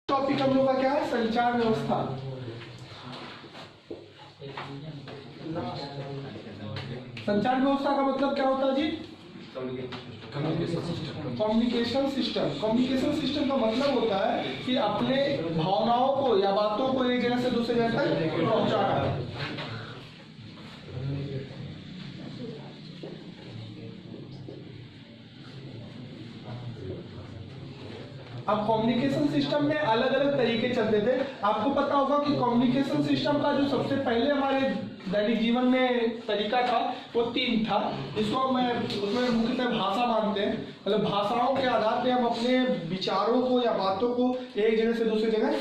Topic हम लोग का क्या है? संचार व्यवस्था। संचार व्यवस्था का मतलब क्या होता है जी? Communication system. कम्युनिकेशन सिस्टम का मतलब होता है कि अपने भावनाओं को या बातों को एक जगह से दूसरी जगह तक पहुंचाना। अब कम्युनिकेशन सिस्टम में अलग अलग तरीके चलते थे। आपको पता होगा कि कम्युनिकेशन सिस्टम का जो सबसे पहले हमारे दैनिक जीवन में तरीका था वो 3 था, जिसको उसमें मुख्यतः भाषा मानते हैं। मतलब भाषाओं के आधार पे हम अपने विचारों को या बातों को एक जगह से दूसरी जगह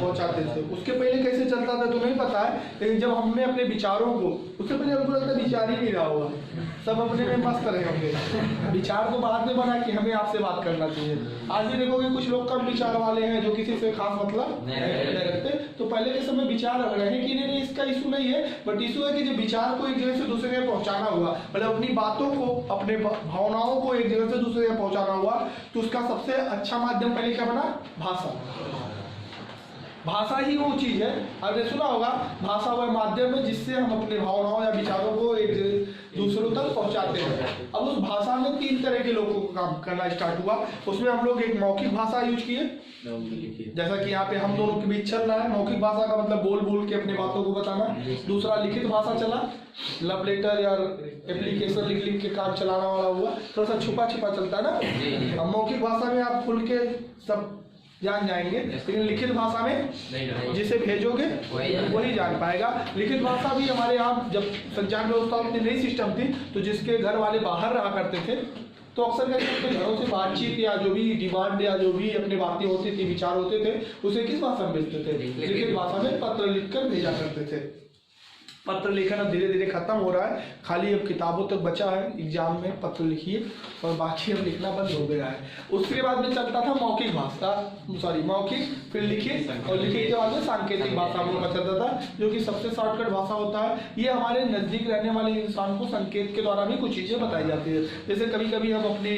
पहुंचाते थे। उसके पहले कैसे चलता था तो नहीं पता है, लेकिन जब हमने अपने विचारों को, उससे पहले हमको लगता है विचार ही नहीं रहा हुआ, सब अपने में मस्त रहे होंगे। विचार को बाद में बना कि हमें आपसे बात करना चाहिए। आज भी देखोगे कुछ लोग कम विचार वाले हैं जो किसी से खास मतलब नहीं रखते। तो पहले के समय विचार रहे कि नहीं, इसका इशू नहीं है, बट इशू है कि जो विचार को एक जगह से दूसरे जगह पहुंचाना हुआ, मतलब अपनी बातों को, अपने भावनाओं को एक जगह से दूसरे जगह पहुंचाना हुआ, तो उसका सबसे अच्छा माध्यम पहले क्या बना? भाषा। भाषा ही वो चीज है, आपने सुना होगा, भाषा वह माध्यम है जिससे हम अपने भावनाओं या विचारों को एक दूसरों तक पहुंचाते हैं। अब उस भाषा में 3 तरह के लोगों को काम करना स्टार्ट हुआ। उसमें हम लोग एक मौखिक भाषा यूज किए, जैसा कि यहाँ पे हम दोनों के बीच चल रहा है। मौखिक भाषा का मतलब बोल बोल के अपनी बातों को बताना। दूसरा लिखित भाषा चला, लव लेटर या एप्लीकेशन लिख लिख के काम चलाना वाला हुआ, थोड़ा सा छुपा छुपा चलता है ना। अब मौखिक भाषा में आप खुल के सब जान जाएंगे, लेकिन लिखित भाषा में जिसे भेजोगे वही जान पाएगा। लिखित भाषा भी हमारे यहाँ जब संचार व्यवस्था में नई सिस्टम थी, तो जिसके घर वाले बाहर रहा करते थे, तो अक्सर करके अपने घरों से बातचीत या जो भी डिमांड या जो भी अपनी बातें होती थी, विचार होते थे, उसे किस भाषा में भेजते थे? लिखित भाषा में पत्र लिखकर भेजा करते थे। पत्र लेखन अब धीरे धीरे खत्म हो रहा है, खाली अब किताबों तक बचा है, एग्जाम में पत्र लिखिए, और बाकी अब लिखना बंद हो गया है। उसके बाद में चलता था मौखिक भाषा, मौखिक, फिर लिखित, और लिखित के बाद में सांकेतिक भाषा हम लोग का चलता था, जो कि सबसे शॉर्टकट भाषा होता है। ये हमारे नजदीक रहने वाले इंसान को संकेत के द्वारा भी कुछ चीजें बताई जाती है। जैसे कभी कभी हम अपने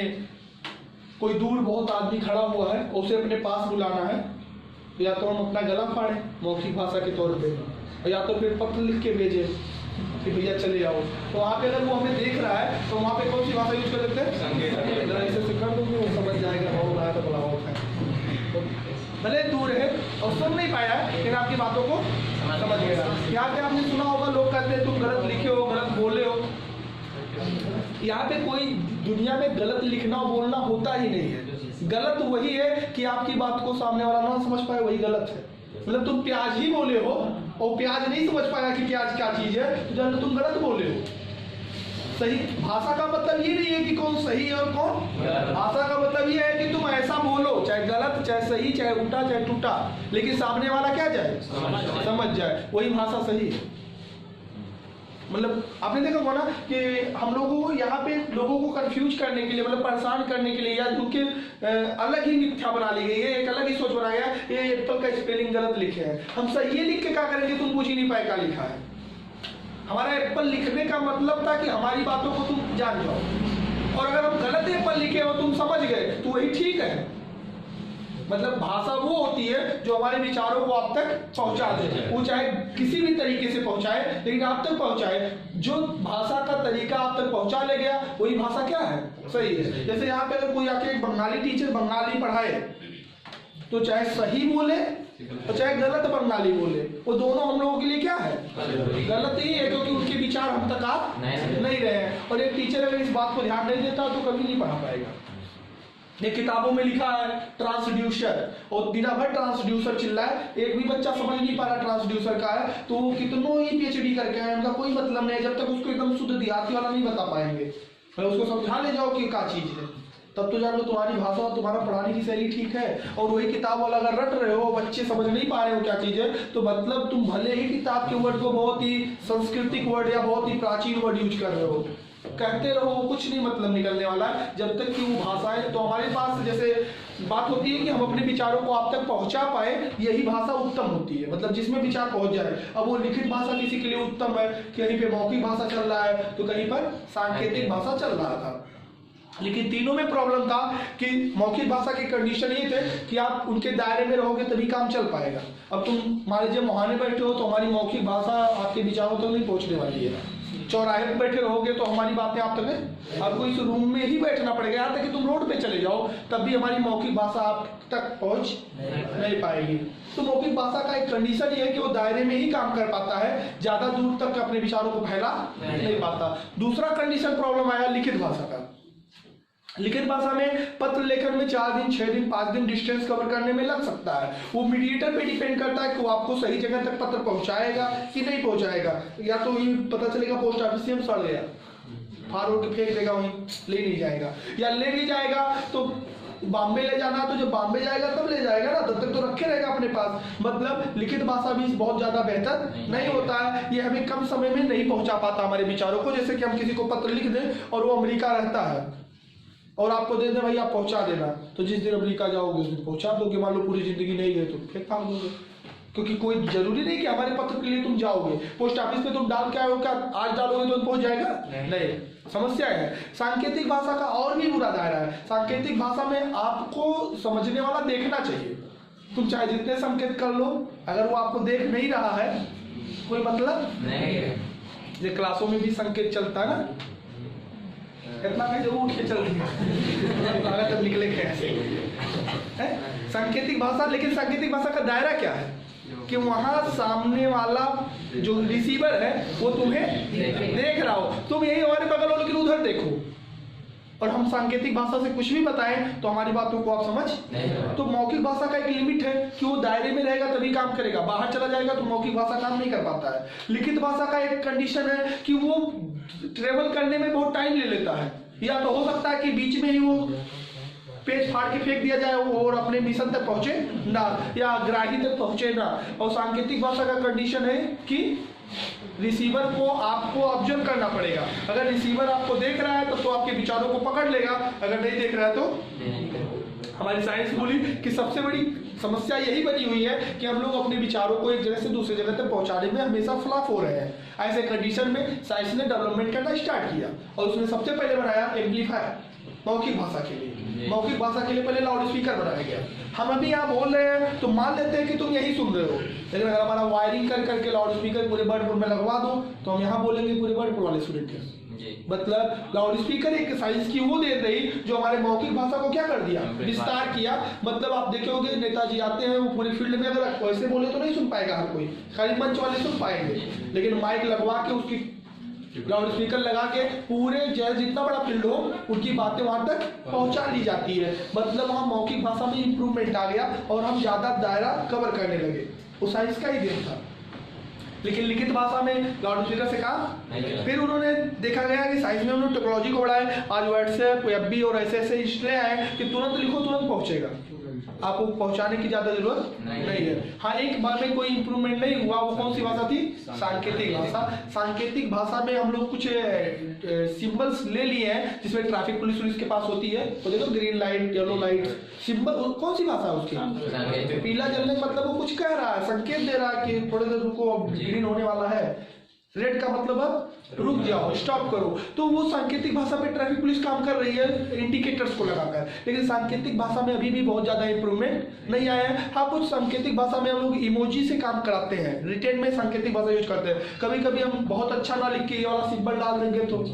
कोई दूर बहुत आदमी खड़ा हुआ है, उसे अपने पास बुलाना है, या तो हम अपना गला फाड़े मौखिक भाषा के तौर पे, या तो फिर पत्र लिख के भेजे कि भैया चले जाओ। तो वहाँ पे अगर वो हमें देख रहा है तो वहाँ पे कौन सी भाषा यूज कर देते हैं? ऐसे से कर दूंगे, वो समझ जाएगा, हो रहा है तो बड़ा होता है। तो भले दूर है और सुन नहीं पाया है, लेकिन आपकी बातों को समझ गया। यहाँ पे आपने सुना होगा लोग कहते हैं तुम गलत लिखे हो, गलत बोले हो। यहाँ पे कोई दुनिया में गलत लिखना बोलना होता ही नहीं है। गलत वही है कि आपकी बात को सामने वाला ना समझ पाए, वही गलत है। मतलब तुम प्याज ही बोले हो और प्याज नहीं समझ पाया कि प्याज क्या चीज है, तो जान तुम गलत बोले हो। सही भाषा का मतलब ये नहीं है कि कौन सही है और कौन, भाषा का मतलब ये है कि तुम ऐसा बोलो, चाहे गलत, चाहे सही, चाहे उल्टा, चाहे टूटा, लेकिन सामने वाला क्या जाए, समझ जाए, वही भाषा सही है। मतलब आपने देखा होगा ना कि हम लोगों को यहाँ पे लोगों को कंफ्यूज करने के लिए, मतलब परेशान करने के लिए, या उनके अलग ही मिथ्या बना ली गई है, एक अलग ही सोच बनाया गया, ये एप्पल का स्पेलिंग गलत लिखे हैं। हम सही ये लिख के क्या करेंगे, तुम पूछ ही नहीं पाए क्या लिखा है। हमारा एप्पल लिखने का मतलब था कि हमारी बातों को तुम जान जाओ, और अगर हम गलत एप्पल लिखे हो तुम समझ गए तो वही ठीक है। मतलब भाषा वो होती है जो हमारे विचारों को आप तक पहुंचा दे, वो चाहे किसी भी तरीके से पहुंचाए, लेकिन आप तक पहुंचाए। जो भाषा का तरीका आप तक पहुंचा ले गया वही भाषा क्या है, सही है। जैसे यहाँ पे अगर कोई आके एक बंगाली टीचर बंगाली पढ़ाए, तो चाहे सही बोले और चाहे गलत बंगाली बोले, वो दोनों हम लोगों के लिए क्या है, गलत ही है, क्योंकि उनके विचार हम तक आ नहीं रहे हैं। और एक टीचर अगर इस बात को ध्यान नहीं देता तो कभी नहीं पढ़ा पाएगा। ये किताबों में लिखा है ट्रांसड्यूसर, और दिन भर ट्रांसड्यूसर चिल्लाए, एक भी बच्चा समझ नहीं पा रहा ट्रांसड्यूसर का है, तो वो कितनों ही पीएचडी करके आए, उनका कोई मतलब नहीं, जब तक उसको एकदम शुद्ध देहाती वाला नहीं बता पाएंगे। उसको समझा ले जाओ कि क्या चीज है, तब तो जान लो तुम्हारी भाषा और तुम्हारा पढ़ाने की शैली ठीक है। और वही किताब वाला अगर रट रहे हो, बच्चे समझ नहीं पा रहे हो क्या चीज है, तो मतलब तुम भले ही किताब के वर्ड को बहुत ही सांस्कृतिक वर्ड या बहुत ही प्राचीन वर्ड यूज कर रहे हो, कहते रहो, कुछ नहीं मतलब निकलने वाला है, जब तक कि वो भाषा है। तो हमारे पास जैसे बात होती है कि हम अपने विचारों को आप तक पहुंचा पाए, यही भाषा उत्तम होती है, मतलब जिसमें विचार पहुंच जाए। अब वो लिखित भाषा किसी के लिए उत्तम है, कहीं पे मौखिक भाषा चल रहा है, तो कहीं पर सांकेतिक भाषा चल रहा था। लेकिन तीनों में प्रॉब्लम था कि मौखिक भाषा की कंडीशन ये थे कि आप उनके दायरे में रहोगे तभी काम चल पाएगा। अब तुम मान लीजिए मुहाने बैठे हो तो हमारी मौखिक भाषा आपके विचारों तक नहीं पहुंचने वाली है। चौराहे पर बैठे रहोगे तो हमारी बातें आप तक, आपको इस रूम में ही बैठना पड़ेगा। यहाँ तक कि तुम रोड पे चले जाओ तब भी हमारी मौखिक भाषा आप तक पहुंच नहीं पाएगी। तो मौखिक भाषा का एक कंडीशन ये है कि वो दायरे में ही काम कर पाता है, ज्यादा दूर तक अपने विचारों को फैला नहीं पाता। दूसरा कंडीशन प्रॉब्लम आया लिखित भाषा का। लिखित भाषा में पत्र लेखन में 4 दिन 6 दिन 5 दिन डिस्टेंस कवर करने में लग सकता है। वो मीडिएटर पे डिपेंड करता है कि वो आपको सही जगह तक पत्र पहुंचाएगा कि नहीं पहुंचाएगा। या तो ये पता चलेगा पोस्ट ऑफिस से हम सड़ गया, फाड़ के फेंक देगा, वहीं ले नहीं जाएगा, या ले नहीं जाएगा तो बॉम्बे ले जाना, तो जब बॉम्बे जाएगा तब ले जाएगा ना, तब तक तो रखे रहेगा अपने पास। मतलब लिखित भाषा भी बहुत ज्यादा बेहतर नहीं होता है। ये हमें कम समय में नहीं पहुंचा पाता हमारे विचारों को। जैसे कि हम किसी को पत्र लिख दें और वो अमेरिका रहता है और आपको दे दे भाई आप पहुंचा देना, तो जिस दिन अमेरिका जाओगे उस दिन पहुंचा दोगे। मान लो पूरी जिंदगी नहीं गए तो फिर फाड़ दोगे, क्योंकि कोई जरूरी नहीं कि हमारे पत्र के लिए तुम जाओगे। पोस्ट ऑफिस पे तुम डाल के आओ, क्या आज डालोगे तो पहुंच जाएगा? नहीं। समस्या है। सांकेतिक भाषा का और भी बुरा दायरा है। सांकेतिक भाषा में आपको समझने वाला देखना चाहिए। तुम चाहे जितने संकेत कर लो, अगर वो आपको देख नहीं रहा है कोई मतलब नहीं है। ये क्लासों में भी संकेत चलता है ना, इतना कहीं जरूर उठ के चल रही तब निकले कैसे है सांकेतिक भाषा। लेकिन सांकेतिक भाषा का दायरा क्या है कि वहां सामने वाला जो रिसीवर है वो तुम्हें देख रहा हो, तुम यही हमारे बगल हो लेकिन उधर देखो, और हम सांकेतिक भाषा से कुछ भी बताएं तो हमारी बातों को आप समझ। तो मौखिक भाषा का एक लिमिट है कि वो दायरे में रहेगा तभी काम करेगा, बाहर चला जाएगा तो मौखिक भाषा काम नहीं कर पाता है। लिखित भाषा का एक कंडीशन है कि वो ट्रेवल करने में बहुत टाइम ले लेता है, या तो हो सकता है कि बीच में ही वो पेज फाड़ के फेंक दिया जाए और अपने मिशन तक पहुंचे ना, या ग्राही तक पहुंचे ना। और सांकेतिक भाषा का कंडीशन है कि रिसीवर को आपको ऑब्जर्व करना पड़ेगा। अगर रिसीवर आपको देख रहा है तो आपके विचारों को पकड़ लेगा, अगर नहीं देख रहा है तो हमारी साइंस बोली कि सबसे बड़ी समस्या यही बनी हुई है कि हम लोग अपने विचारों को एक जगह से दूसरी जगह तक पहुंचाने में हमेशा फ्लॉप हो रहे हैं। ऐसे कंडीशन में साइंस ने डेवलपमेंट करना स्टार्ट किया और उसने सबसे पहले बनाया एम्पलीफायर मौखिक भाषा के लिए। मौखिक भाषा के लिए पहले लाउड स्पीकर बनाया गया। हम अभी यहाँ बोल रहे हैं तो मान लेते हैं कि तुम यही सुन रहे हो, लेकिन अगर हमारा वायरिंग कर करके लाउड स्पीकर पूरे बर्डपुर में लगवा दो तो हम यहाँ बोलेंगे पूरे बर्डपुर वाले स्टूडेंट के। मतलब लाउड स्पीकर एक साइंस की वो दे रही जो हमारे मौखिक भाषा को क्या कर दिया, विस्तार किया। मतलब आप देखोगे नेताजी आते हैं वो पूरी फील्ड में अगर वैसे बोले तो नहीं सुन पाएगा हर कोई, खाली मंच वाले सुन पाएंगे, लेकिन माइक लगवा के उसकी लाउड स्पीकर लगा के पूरे जितना बड़ा फील्ड हो उनकी बातें वहां तक पहुंचा दी जाती है। मतलब वहां मौखिक भाषा में इंप्रूवमेंट आ गया और हम ज्यादा दायरा कवर करने लगे। वो साइंस का ही देन था। लेकिन लिखित भाषा में लाउड स्पीकर से कहा, फिर उन्होंने देखा गया कि साइंस में उन्होंने टेक्नोलॉजी को बढ़ाया। आज व्हाट्सएप एफबी और ऐसे इसलिए आए कि तुरंत लिखो तुरंत पहुंचेगा, आपको पहुंचाने की ज्यादा जरूरत नहीं है। हाँ, एक बार में कोई इंप्रूवमेंट नहीं हुआ। वो कौन सी भाषा थी? सांकेतिक भाषा। सांकेतिक भाषा में हम लोग कुछ सिंबल्स ले लिए हैं जिसमें ट्रैफिक पुलिस के पास होती है, तो देखो green light yellow light symbol. कौन सी भाषा है उसकी? पीला जलने मतलब वो कुछ कह रहा है, संकेत दे रहा है कि थोड़ी देर रुको ग्रीन होने वाला है। रेड का मतलब अब रुक जाओ, स्टॉप करो। तो वो सांकेतिक भाषा पे ट्रैफिक पुलिस काम कर रही है इंडिकेटर्स को लगाकर। लेकिन सांकेतिक भाषा में अभी भी बहुत ज्यादा इंप्रूवमेंट नहीं आया है। हाँ, कुछ सांकेतिक भाषा में हम लोग इमोजी से काम कराते हैं, रिटेन में सांकेतिक भाषा यूज करते हैं। कभी कभी हम बहुत अच्छा ना लिख के ये वाला सिंबल डाल देंगे तो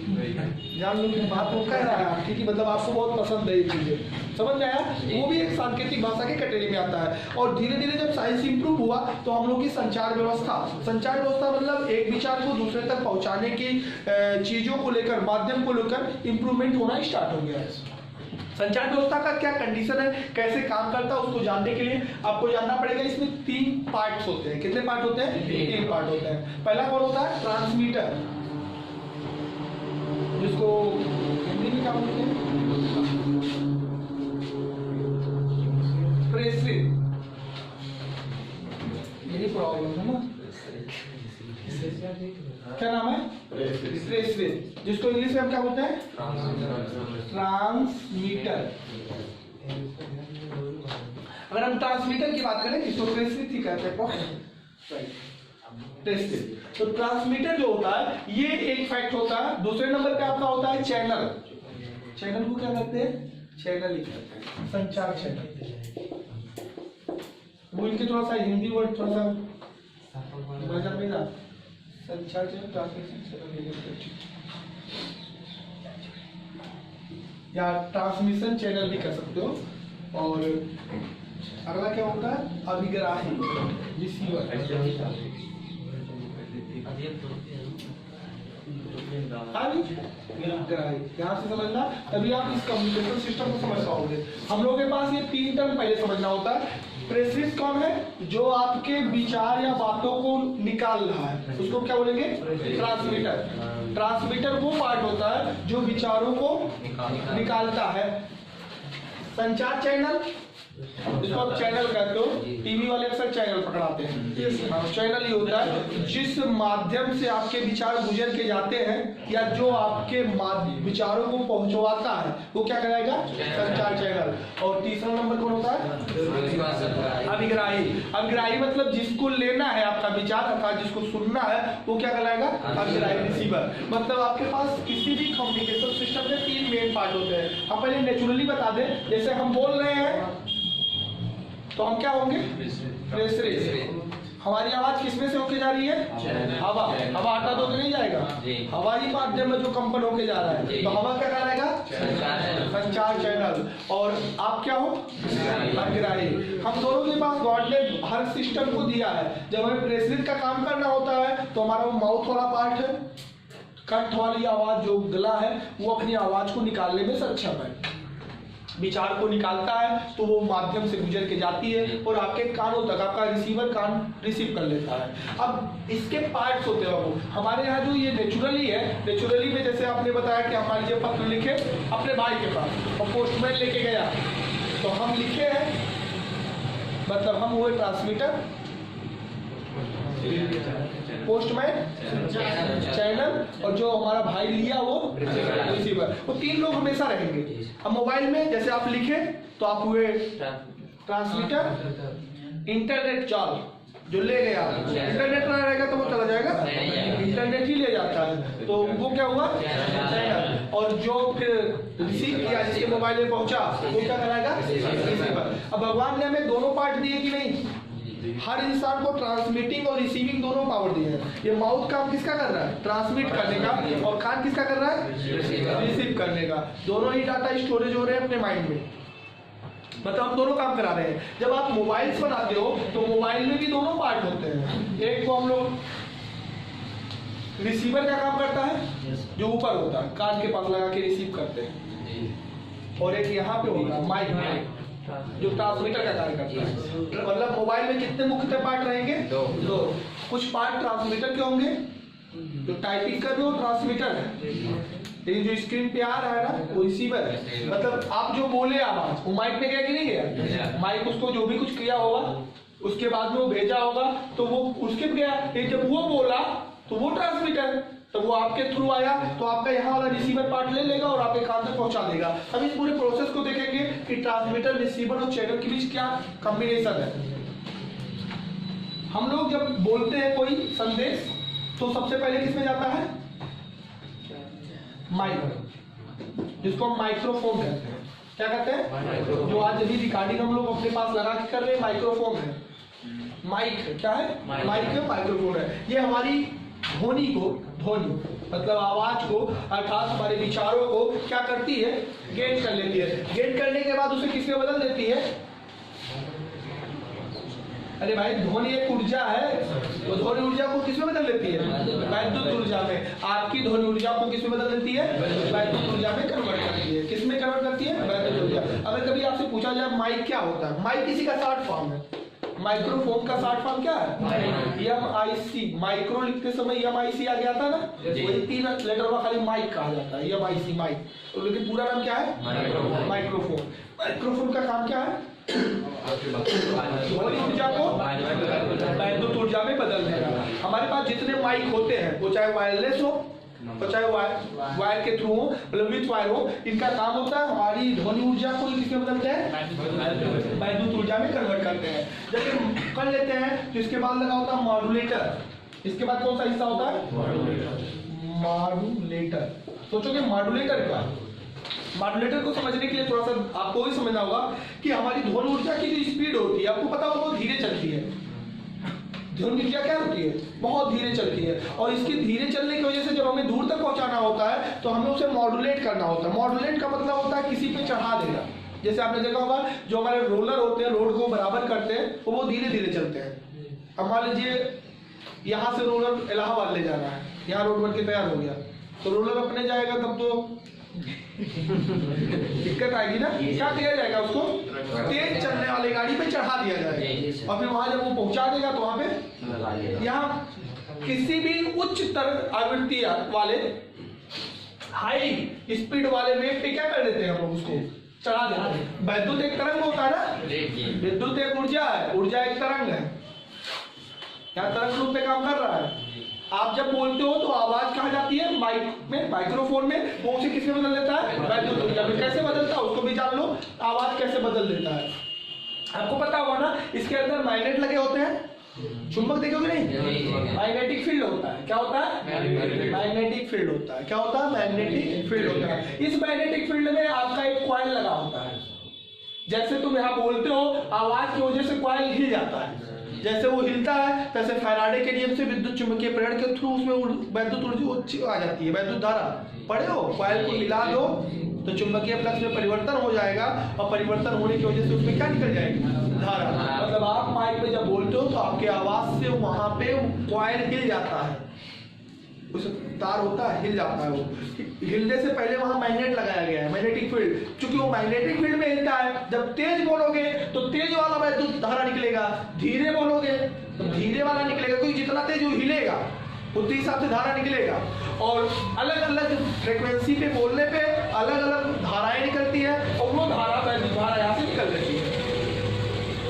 जान लो कि बात वो कह रहा है क्योंकि मतलब आपको बहुत पसंद है ये चीजें, समझ में आया? वो भी एक सांकेतिक भाषा के कैटेगरी में आता है। और धीरे धीरे जब साइंस इंप्रूव हुआ तो हम लोग की संचार व्यवस्था मतलब एक विचार को दूसरे तक पहुंचाने की चीजों को लेकर, माध्यम को लेकर इंप्रूवमेंट होना स्टार्ट हो गया है। संचार व्यवस्था का क्या कंडीशन है, कैसे काम करता है, उसको जानने के लिए आपको जानना पड़ेगा। इसमें 3 पार्ट्स होते हैं। कितने पार्ट होते हैं? 3 पार्ट होते हैं। पहला कौन होता है? ट्रांसमीटर, जिसको हिंदी में क्या बोलते हैं? प्रेषित। यही प्रॉब्लम है ना, क्या नाम है? प्रेषित, जिसको इंग्लिश में हम क्या बोलते हैं? ट्रांसमीटर। अगर हम ट्रांसमीटर की बात करें इसको प्रेषित ही कहते हैं। तो ट्रांसमीटर जो होता है ये एक फैक्ट होता है। दूसरे नंबर पे आपका होता है चैनल। चैनल को क्या कहते हैं? चैनल ही कहते हैं, संचार चैनल। वो इनके थोड़ा सा हिंदी वर्ड थोड़ा सा समझ में ना, संचार चैनल, ट्रांसमिशन चैनल या ट्रांसमिशन चैनल भी कह सकते हो। और अगला क्या होता है? अभिग्राही, रिसीवर। यहाँ से समझना, तभी आप इस कम्युनिकेशन सिस्टम को समझ पाओगे। हम लोगों के पास ये 3 टर्म पहले समझना होता है। प्रेषित कौन है? जो आपके विचार या बातों को निकाल रहा है, उसको क्या बोलेंगे? ट्रांसमीटर। ट्रांसमीटर वो पार्ट होता है जो विचारों को निकालता है। संचार चैनल, इसको आप चैनल कहते हो, टीवी वाले अक्सर चैनल पकड़ाते हैं। चैनल ही होता है जिस माध्यम से आपके विचार गुजर के जाते हैं या जो आपके विचारों को पहुंचवाता है, वो क्या कहलाएगा? संचार चैनल। और तीसरा नंबर कौन होता है? अभिग्राही। अभिग्राही मतलब जिसको लेना है आपका विचार अर्थात जिसको सुनना है, वो क्या कहलाएगा? अभिग्राही, रिसीवर। मतलब आपके पास किसी भी कम्युनिकेशन सिस्टम में 3 मेन पार्ट होते हैं। हम पहले नेचुरली बता दें, जैसे हम बोल रहे हैं तो हम क्या होंगे? प्रेषित। हमारी आवाज किसमें से होके जा रही है? हवा। हवा हटा दो तो नहीं जाएगा, हवा ही माध्यम में जो कंपन होके जा रहा है, तो हवा क्या कहलाएगा? संचार चैनल। और आप क्या हो? अभिग्राही। हम दोनों के पास गॉड ने हर सिस्टम को दिया है। जब हमें प्रेषित का काम करना होता है तो हमारा वो माउथ वाला पार्ट है, कंठ वाली आवाज जो गला है, वो अपनी आवाज को निकालने में सक्षम है, विचार को निकालता है, तो वो माध्यम से गुजर के जाती है और आपके कानों तक आपका रिसीवर कान रिसीव कर लेता है। अब इसके पार्ट्स होते हैं बाबू हमारे यहाँ जो ये नेचुरली है। नेचुरली में जैसे आपने बताया कि हमारे लिए पत्र लिखे अपने भाई के पास और पोस्टमैन लेके गया, तो हम लिखे हैं मतलब हम हुए ट्रांसमीटर, पोस्टमैन चैनल, और जो हमारा भाई लिया वो रिसीवर। वो 3 लोग हमेशा रहेंगे। अब मोबाइल में जैसे आप लिखे तो आप हुए ट्रांसमीटर, इंटरनेट जाल जो ले गया, इंटरनेट ना रहेगा तो वो चला जाएगा, इंटरनेट ही ले जाता है, तो वो क्या हुआ? चैनल। और जो फिर रिसीव किया जिसके मोबाइल में पहुंचा वो क्या कराएगा? रिसीवर। अब भगवान ने हमें दोनों पार्ट दिए कि नहीं? हर इंसान को ट्रांसमिटिंग और रिसीविंग दोनों पावर दिए हैं। ये माउथ काम किसका कर रहा है? ट्रांसमिट करने का, और कान किसका कर रहा है? रिसीव करने का। दोनों ही डाटा स्टोरेज हो रहे हैं अपने माइंड में, मतलब हम दोनों काम करा रहे हैं। जब आप मोबाइल्स बनाते हो तो मोबाइल में भी दोनों पार्ट होते हैं। एक को हम लोग रिसीवर का काम करता है जो ऊपर होता है, कान के पास लगा के रिसीव करते हैं, और एक यहाँ पे होगा माइक जो ट्रांसमीटर का कार्य करता है। मतलब मोबाइल में कितने मुख्य पार्ट रहेंगे? 2। कुछ पार्ट ट्रांसमीटर के होंगे जो टाइपिंग कर रहे हो, ट्रांसमीटर है, लेकिन जो स्क्रीन पे आ रहा है ना वो रिसीवर है। मतलब आप जो बोले आवाज वो माइक पे गया कि नहीं गया? माइक उसको जो भी कुछ किया होगा उसके बाद में वो भेजा होगा तो वो उसके गया। जब वो बोला तो वो ट्रांसमीटर, तो वो आपके थ्रू आया तो आपका यहाँ वाला रिसीवर पार्ट ले लेगा और आपके कान तक पहुंचा देगा। अब इस पूरे प्रोसेस को देखेंगे कि ट्रांसमीटर, रिसीवर और चैनल के बीच क्या कॉम्बिनेशन है। हम लोग जब बोलते हैं कोई संदेश तो सबसे पहले किसमें जाता है? माइक, जिसको हम माइक्रोफोन कहते हैं। क्या कहते हैं? जो आज अभी रिकॉर्डिंग हम लोग अपने पास लगा के कर रहे हैं, माइक्रोफोन है। माइक क्या है? माइक है, माइक्रोफोन है। ये हमारी ध्वनि को, ध्वनि मतलब आवाज को अर्थात हमारे विचारों को क्या करती है? गेन कर लेती है। गेन करने के बाद उसे किसमें बदल देती है? अरे भाई ध्वनि एक ऊर्जा है, वो ध्वनि ऊर्जा को किसमें बदल देती है? वैद्युत ऊर्जा में। आपकी ध्वनि ऊर्जा को किसमें बदल देती है? वैद्युत ऊर्जा में कन्वर्ट करती है। किसमें कन्वर्ट करती है? वैद्युत ऊर्जा। अगर कभी आपसे पूछा जाए माइक क्या होता है, माइक किसी का शॉर्ट फॉर्म है। माइक्रोफोन का शॉर्ट फॉर्म क्या है? MIC। माइक्रो लिखते समय MIC आ गया था ना, वही 3 लेटर का खाली माइक कहा जाता है, MIC माइक। तो लेकिन पूरा नाम क्या है? माइक्रोफोन। माइक्रोफोन का काम क्या है? ध्वनि ऊर्जा को वैद्युत ऊर्जा में बदल देगा। हमारे पास जितने माइक होते हैं वो चाहे वायरलेस हो तो चाहे वायर के थ्रू हो, मतलब विथ वायर हो, इनका काम होता है हमारी ध्वनि ऊर्जा को किसमें बदलते हैं? वैद्युत ऊर्जा में कन्वर्ट करते हैं। जब कर लेते हैं तो इसके बाद लगा होता है मॉड्यूलेटर। इसके बाद कौन सा हिस्सा होता है? मॉड्यूलेटर। सोचोगे मॉड्यूलेटर क्या? मॉड्यूलेटर को समझने के लिए थोड़ा सा आपको भी समझना होगा कि हमारी ध्वनि ऊर्जा की जो स्पीड होती है, आपको पता होगा वो धीरे चलती है। ध्वनि ऊर्जा क्या होती है? बहुत धीरे चलती है, और इसके धीरे चलने की वजह से जब हमें दूर तक पहुंचाना होता है तो हमें उसे मॉड्यूलेट करना होता है। मॉड्यूलेट का मतलब होता है किसी पे चढ़ा देना। जैसे आपने देखा होगा जो हमारे रोलर होते हैं, रोड को बराबर करते हैं, तो वो धीरे धीरे चलते हैं। अब मान लीजिए यहाँ से रोलर इलाहाबाद ले जाना है, यहाँ रोड बन के तैयार हो गया, तो रोलर अपने जाएगा तब तो दिक्कत आएगी ना। क्या किया जाएगा? उसको तेज चलने वाली गाड़ी पे चढ़ा दिया जाएगा, और फिर वहां जब वो पहुंचा देगा तो वहां पे, यहाँ किसी भी उच्च आवृत्ति वाले हाई स्पीड वाले वेग पे क्या कर देते हैं हम लोग? उसको चढ़ा देते हैं। विद्युत एक तरंग होता है ना, विद्युत एक ऊर्जा है, ऊर्जा एक तरंग है, यहाँ तरंग रूप में काम कर रहा है। आप जब बोलते हो तो आवाज कहाँ जाती है? माइक में, माइक्रोफोन में, वो उसे किसमें बदल देता है? विद्युत ऊर्जा में। कैसे बदलता है उसको भी जान लो, आवाज कैसे बदल देता है। आपको पता होगा ना, इसके अंदर मैग्नेट लगे होते हैं, चुंबक देखोगे नहीं, मैग्नेटिक फील्ड होता है। क्या होता है? मैग्नेटिक फील्ड होता है। क्या होता है? मैग्नेटिक फील्ड होता है। इस मैग्नेटिक फील्ड में आपका एक कॉइल लगा होता है। जैसे तुम यहाँ बोलते हो, आवाज की वजह से कॉइल हिल जाता है। जैसे वो हिलता है तैसे फैराडे के नियम से विद्युत चुंबकीय प्रेरण के थ्रू उसमें वैद्युत ऊर्जा आ जाती है, वैद्युत धारा। पढ़े हो? कॉइल को हिला दो तो चुंबकीय फ्लक्स में परिवर्तन हो जाएगा, और परिवर्तन होने की वजह से उसमें क्या निकल जाएगी? धारा। मतलब आप माइक में जब बोलते हो तो आपके आवाज से वहां पे कॉइल हिल जाता है, उस तार होता है, हिल जाता है। वो हिलने से पहले वहां मैग्नेट लगाया गया है, मैग्नेटिक फील्ड। क्योंकि वो मैग्नेटिक फील्ड में हिलता है, जब तेज बोलोगे तो तेज वाला वैद्युत धारा निकलेगा, धीरे बोलोगे तो धीरे वाला निकलेगा, क्योंकि जितना तेज वो हिलेगा उतने हिसाब से धारा निकलेगा। और अलग अलग फ्रिक्वेंसी पे बोलने पे अलग अलग धाराएं निकलती है, और वो धारा वैद्युत धारा यहाँ से निकल रही है।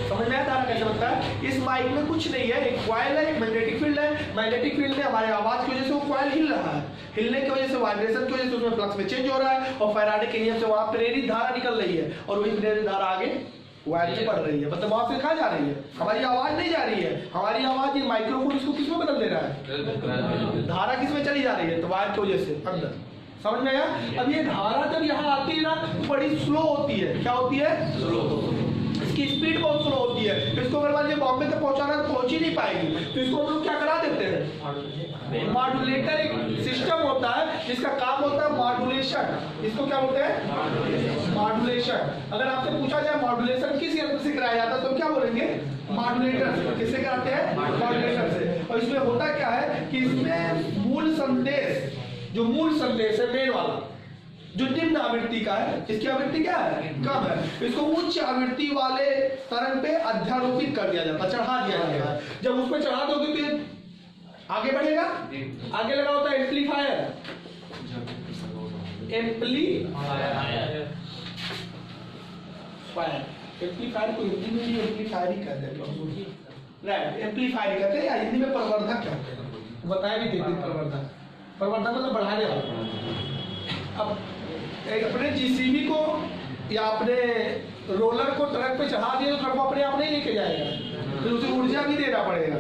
समझ में आया धारा कैसे बनता है? इस माइक में कुछ नहीं है, एक कॉइल है, एक मैग्नेटिक फील्ड है। मैग्नेटिक फील्ड में हमारे आवाज की वजह से वो कॉइल हिल रहा है, हिलने की वजह से, वाइब्रेशन की वजह से उसमें फ्लक्स में चेंज हो रहा है, और फैराडे के नियम से वहां प्रेरित धारा निकल रही है, और वही प्रेरित धारा आगे वायर से बढ़ रही है। मतलब वहां से कहाँ जा रही है? हमारी आवाज नहीं जा रही है, हमारी आवाज ये माइक्रोफोन इसको किसमें बदल दे रहा है? धारा किसमें चली जा रही है? तो वायर की वजह से अंदर। समझ में आया? अब ये धारा जब यहाँ आती है ना, बड़ी स्लो होती है। क्या होती है? स्लो। इसकी स्पीड बहुत स्लो होती है। इसको अगर मान लीजिए बॉम्बे तक पहुंचाना तो पहुंच ही नहीं पाएगी, तो इसको हम लोग क्या करा देते हैं? मॉड्यूलेटर एक सिस्टम होता है जिसका काम होता है मॉड्यूलेशन। इसको क्या बोलते हैं? मॉड्यूलेशन। अगर आपसे पूछा जाए मॉड्यूलेशन किस यंत्र से कराया जाता है तो क्या बोलेंगे? मॉड्यूलेटर से। किससे कराते हैं? मॉड्यूलेटर से। और इसमें होता क्या है कि इसमें मूल संदेश, जो मूल संदेश है मेन वाला, जो निम्न आवृत्ति का है, इसकी आवृत्ति क्या है? कम है। इसको उच्च आवृत्ति वाले तरंग पे अध्यारोपित कर दिया जाता है, चढ़ा दिया जाता है। जब उस पर चढ़ा दोगे तो आगे बढ़ेगा। आगे लगा होता है एम्पलीफायर। एम्पलीफायर को हिंदी में भी एम्पलीफायर ही कहते हैं, राइट? एम्पलीफायर ही कहते हैं, या हिंदी में प्रवर्धक कहते हैं। बताया भी देते प्रवर्धक। प्रवर्धक मतलब बढ़ाने वाला। अब एक अपने जीसीबी को या अपने रोलर को ट्रक पे चढ़ा दिए तो ट्रक को अपने आप नहीं लेके जाएगा, फिर उसे ऊर्जा भी देना पड़ेगा।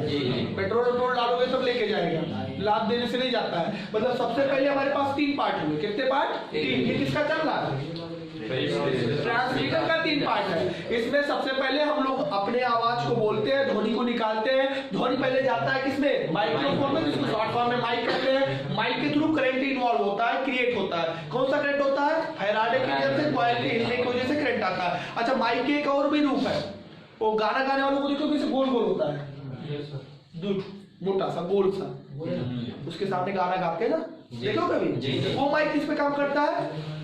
पेट्रोल डालोगे तब लेके जाएगा, लाभ देने से नहीं जाता है। मतलब सबसे पहले हमारे पास 3 पार्ट हुए। कितने पार्ट? 3। ये किसका चल रहा है? ट्रांसमीटर का 3 पार्ट है। इसमें सबसे पहले हम लोग अपने आवाज को बोलते हैं, ध्वनि को निकालते हैं। ध्वनि पहले जाता है किसमें? माइक्रोफोन में, जिसको शॉर्ट फॉर्म में माइक कहते हैं। माइक के थ्रू करंट इन्वॉल्व होता है, क्रिएट होता है। कौन सा करंट होता है? फैराडे के नियम से कॉइल के हिलने की वजह से करंट आता है। अच्छा, माइक के एक और भी रूप है। वो गाना गाने वालों को देखो कैसे गोल गोल होता है, मोटा सा गोल सा, उसके सामने गाना गाते हैं ना, देखो कभी? वो माइक किस पे काम करता है?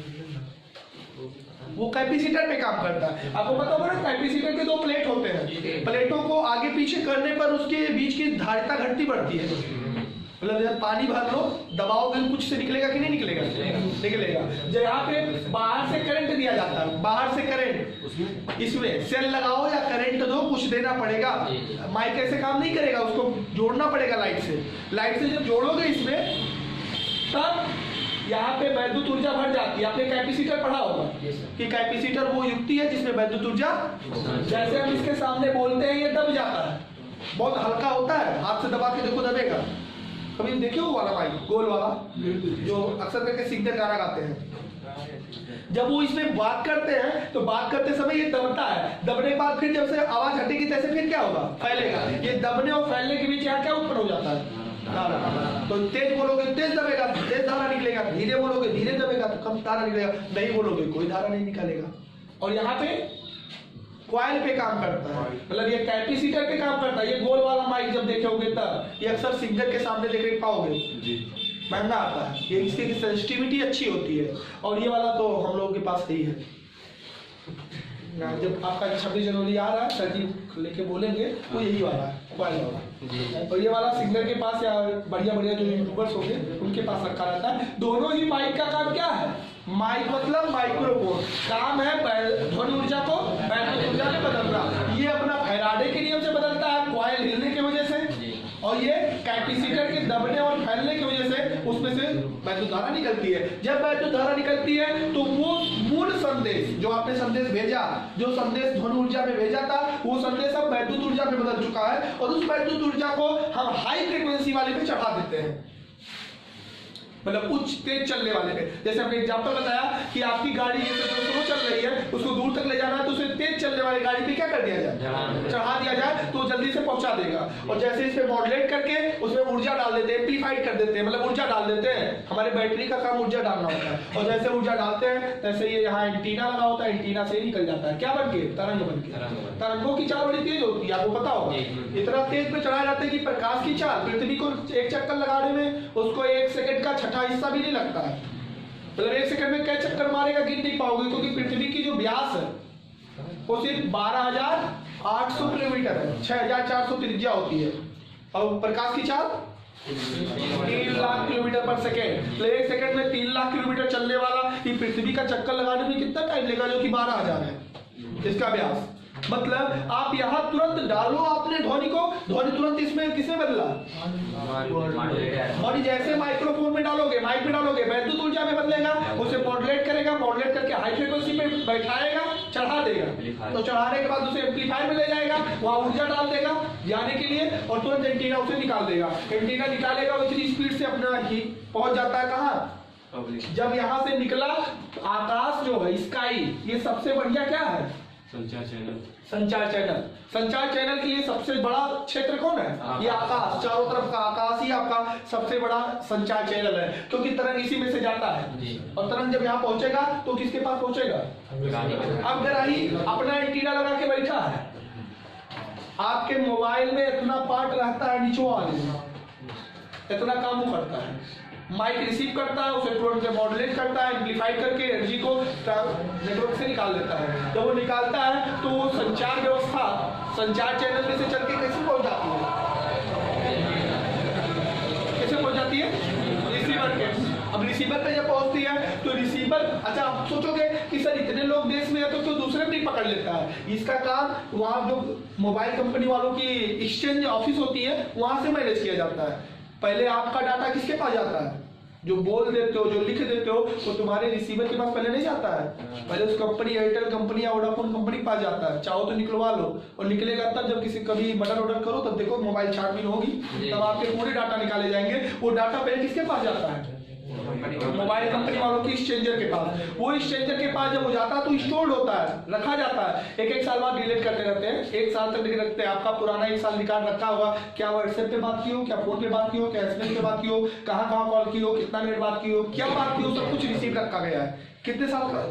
वो कैपेसिटर पे काम करता है। आपको पता होगा ना, कैपेसिटर के 2 प्लेट होते हैं। प्लेटों को आगे पीछे करने पर उसके बीच की धारिता घटती बढ़ती है। मतलब जब पानी भर लो, दबाओगे कुछ से निकलेगा कि नहीं निकलेगा? निकलेगा। जब यहाँ पे बाहर से करंट दिया जाता है, बाहर से करंट, इसमें सेल लगाओ या करंट दो, कुछ देना पड़ेगा। माइक ऐसे काम नहीं करेगा, उसको जोड़ना पड़ेगा लाइट से। लाइट से जब जोड़ोगे इसमें, तब यहाँ पे वैद्युत ऊर्जा भर जाती है। आपने कैपेसिटर पढ़ा होगा कि कैपेसिटर वो युक्ति है जिसमें वैद्युत ऊर्जा, जैसे हम इसके सामने बोलते हैं, ये दब जाता है, बहुत हल्का होता है, हाथ से दबा के देखो दबेगा। कभी देखे हो वाला माइक गोल वाला, जो अक्सर करके सिंगर गाना गाते हैं, जब वो इसमें बात करते हैं तो बात करते समय ये दबता है, दबने के बाद फिर जब से आवाज हटेगी तैसे फिर क्या होगा, फैलेगा। ये दबने और फैलने के बीच यहाँ क्या उत्पन्न हो जाता है, धारा। तो तेज बोलोगे तेज दबेगा, तेज धारा निकलेगा, धीरे बोलोगे धीरे दबेगा तो कम धारा निकलेगा, नहीं बोलोगे कोई धारा नहीं निकलेगा। और यहाँ पे कॉइल पे काम करता है, मतलब ये कैपेसिटर पे काम करता है। ये गोल वाला माइक जब देखोगे तब ये अक्सर सिंगर के सामने देख पाओगे, महंगा आता है। ये इसकी सेंसिटिविटी अच्छी होती है। और ये वाला तो हम लोगों के पास ही है। जब आपका 26 जनवरी आ रहा है सर जी लेके बोलेंगे तो यही वाला है, कॉइल वाला। और ये वाला सिंगर के पास या बढ़िया बढ़िया जो यूट्यूबर्स होंगे उनके पास रखा रहता है। दोनों ही माइक का काम क्या है, माइक मतलब माइक्रोफोन, काम है ध्वनि ऊर्जा को बैटरी ऊर्जा में बदलना। ये अपना फैराडे के नियम से बदलता है, कॉइल हिलने की वजह से, और ये कैपेसिटर के दबने और फैलने की वजह से उसमें से वैद्युत धारा निकलती है। जब वैद्युत धारा निकलती है तो वो मूल संदेश जो आपने संदेश भेजा, जो संदेश ध्वनि ऊर्जा में भेजा था, वो संदेश अब वैद्युत ऊर्जा में बदल चुका है। और उस वैद्युत ऊर्जा को हम हाई फ्रीक्वेंसी वाले पे चढ़ा देते हैं, मतलब उच्च तेज चलने वाले पे। जैसे हमने एग्जांपल बताया कि आपकी गाड़ी ये स्लो चल रही है, उसको दूर तक ले जाना है तो उसे तेज चलने वाली गाड़ी पे क्या कर दिया जाए, चढ़ा दिया जाए तो जल्दी से पहुंचा देगा। और जैसे इस पे मॉडुलेट करके उसमें ऊर्जा डाल देते हैं, एम्प्लीफाइड कर देते हैं, मतलब ऊर्जा डाल देते हैं। हमारे बैटरी का काम ऊर्जा डालना होता है। और जैसे ऊर्जा डालते हैं तैसे ये यहाँ एंटीना लगा होता है, एंटीना से निकल जाता है क्या बन के, तरंग बन के। तरंगों की चाल बड़ी तेज होती है, आपको पता होगा। इतना तेज पे चढ़ाया जाता है कि प्रकाश की चाल पृथ्वी को एक चक्कर लगाने में उसको 1 सेकंड का छठा हिस्सा भी नहीं लगता है। मतलब 1 सेकंड में क्या चक्कर मारेगा गिन नहीं पाओगे, क्योंकि पृथ्वी की जो व्यास है वो सिर्फ 12,800 किलोमीटर है, 6,400 त्रिज्या होती है। और प्रकाश की चाल 3 लाख किलोमीटर पर सेकेंड। तो 1 सेकंड में 3 लाख किलोमीटर चलने वाला ये पृथ्वी का चक्कर लगाने में कितना टाइम लगेगा, जो कि 12,000 है इसका व्यास। मतलब आप यहाँ तुरंत डालो आपने ध्वनि को, ध्वनि तुरंत इसमें किसमें बदला, ध्वनि जैसे माइक्रोफोन में डालोगे, माइक में डालोगे, वैद्युत ऊर्जा में बदलेगा, उसे मॉडुलेट करेगा, मॉडुलेट करके हाई फ्रीक्वेंसी पे बैठाएगा, चढ़ा देगा। तो चढ़ाने के बाद उसे एम्पलीफायर में ले जाएगा, वहां ऊर्जा डाल देगा जाने के लिए, और तुरंत एंटीना उसे निकाल देगा। एंटीना निकालेगा इतनी स्पीड से अपना ही पहुंच जाता है कहाँ, जब यहाँ से निकला आकाश जो है स्काई, ये सबसे बढ़िया क्या है, संचार चैनल। संचार चैनल के लिए सबसे बड़ा क्षेत्र कौन है, ये आकाश। चारों तरफ का आकाश ही आपका सबसे बड़ा संचार चैनल है, क्योंकि तरंग इसी में से जाता है। और तरंग जब यहाँ पहुंचेगा तो किसके पास पहुंचेगा, अब ग्राही अपना एंटीना लगा के बैठा है। आपके मोबाइल में इतना पार्ट रहता है नीचे वाले, इतना काम वो करता है। माइक रिसीव करता है, उसे तुरंत मॉडुलेट करता है, एम्प्लीफाई करके एनर्जी को नेटवर्क से निकाल देता है। जब वो निकालता है तो वो संचार व्यवस्था संचार चैनल में से चल के कैसे पहुंच जाती है, कैसे पहुंच जाती है, रिसीवर के। अब रिसीवर पे जब पहुंचती है तो रिसीवर, अच्छा आप सोचोगे कि सर इतने लोग देश में है तो क्यों दूसरे भी पकड़ लेता है। इसका काम वहाँ जो मोबाइल कंपनी वालों की एक्सचेंज ऑफिस होती है वहां से मैनेज किया जाता है। पहले आपका डाटा किसके पास जाता है, जो बोल देते हो, जो लिख देते हो, वो तुम्हारे रिसीवर के पास पहले नहीं जाता है, पहले उस कंपनी, एयरटेल कंपनी या वोडाफोन कंपनी के पास जाता है। चाहो तो निकलवा लो, और निकलेगा तब जब किसी कभी बटन ऑर्डर करो तब देखो मोबाइल छानबीन होगी, तब आपके पूरे डाटा निकाले जाएंगे। वो डाटा पहले किसके पास जाता है, मोबाइल कंपनी वालों की एक्सचेंजर के पास। वो एक्सचेंजर के पास जब हो जाता है तो स्टोर्ड होता है, रखा जाता है। एक साल बाद डिलीट करते रहते हैं, 1 साल तक नहीं रखते। आपका पुराना 1 साल रिकॉर्ड रखा होगा, क्या व्हाट्सएप पे बात की हो, क्या फोन पे बात की हो, क्या एसएमएस पे बात की हो, कहाँ कहाँ कॉल की हो, कितना मिनट बात की हो, क्या बात की हो, सब कुछ रिसीव रखा गया है। कितने साल का,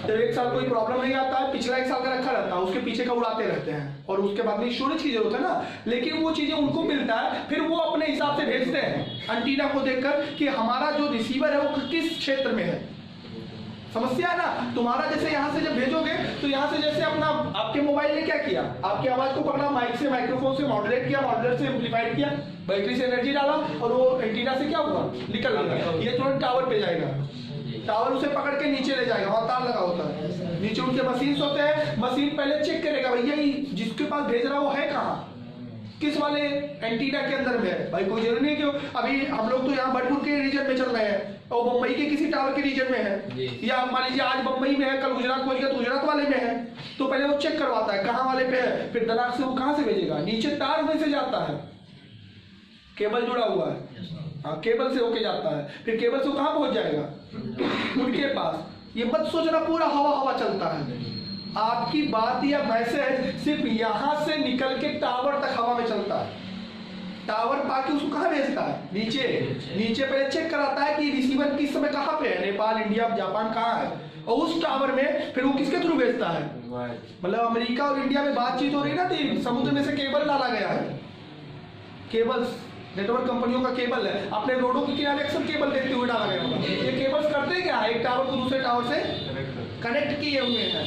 जब 1 साल कोई प्रॉब्लम नहीं आता है, पिछला 1 साल का रखा रहता है, उसके पीछे का उड़ाते रहते हैं। और उसके बाद में स्टोरेज की जरूरत है ना, लेकिन वो चीजें उनको मिलता है, फिर वो अपने हिसाब से भेजते हैं एंटीना को देखकर कि हमारा जो रिसीवर है वो किस क्षेत्र में है। समस्या है ना, तुम्हारा जैसे यहाँ से जब भेजोगे तो यहाँ से जैसे अपना आपके मोबाइल ने क्या किया, आपकी आवाज को पकड़ा, माइक से माइक्रोफोन से मॉडुलेट किया, मॉडुलेट से एम्प्लीफाइड किया, बैटरी से एनर्जी डाला, और वो एंटीना से क्या हुआ, निकल गया। ये तुरंत टावर पे जाएगा, टावर उसे पकड़ के नीचे ले जाएगा, वहां तार लगा होता है, नीचे उनके मशीन होते हैं। मशीन पहले चेक करेगा भैया जिसके पास भेज रहा है वो है कहाँ, किस वाले एंटीना के अंदर में है। भाई कोई जरूरी नहीं क्यों, अभी हम लोग तो यहाँ भरतपुर के रीजन में चल रहे हैं और मुंबई के किसी टावर के रीजन में है, या मान लीजिए आज मुंबई में है, कल गुजरात पहुंच गया तो गुजरात वाले में है, तो पहले वो चेक करवाता है कहाँ वाले पे है, फिर दरार से वो कहाँ से भेजेगा, नीचे तार में से जाता है, केबल जुड़ा हुआ है, हाँ केबल से होके जाता है, फिर केबल से वो कहाँ पहुंच जाएगा, उनके पास ये मत सोचना पूरा हवा हवा चलता है। आपकी बात या मैसेज सिर्फ यहां से निकल के टावर तक हवा में चलता है। टावर पाके उसको कहाँ भेजता है? नीचे। नीचे पहले चेक कराता है कि रिसीवर किस समय कहाँ पे है, नेपाल, इंडिया, जापान कहाँ है, और उस टावर में फिर वो किसके थ्रू भेजता है? मतलब अमेरिका और इंडिया में बातचीत हो रही ना, तो समुद्र में से केबल डाला गया है। केबल्स नेटवर्क कंपनियों का केबल है, अपने रोडों के किनारे अक्सर केबल देखते हुए डाला गया होगा। ये केबल्स करते क्या है? एक टावर को दूसरे टावर से कनेक्ट किए हुए हैं।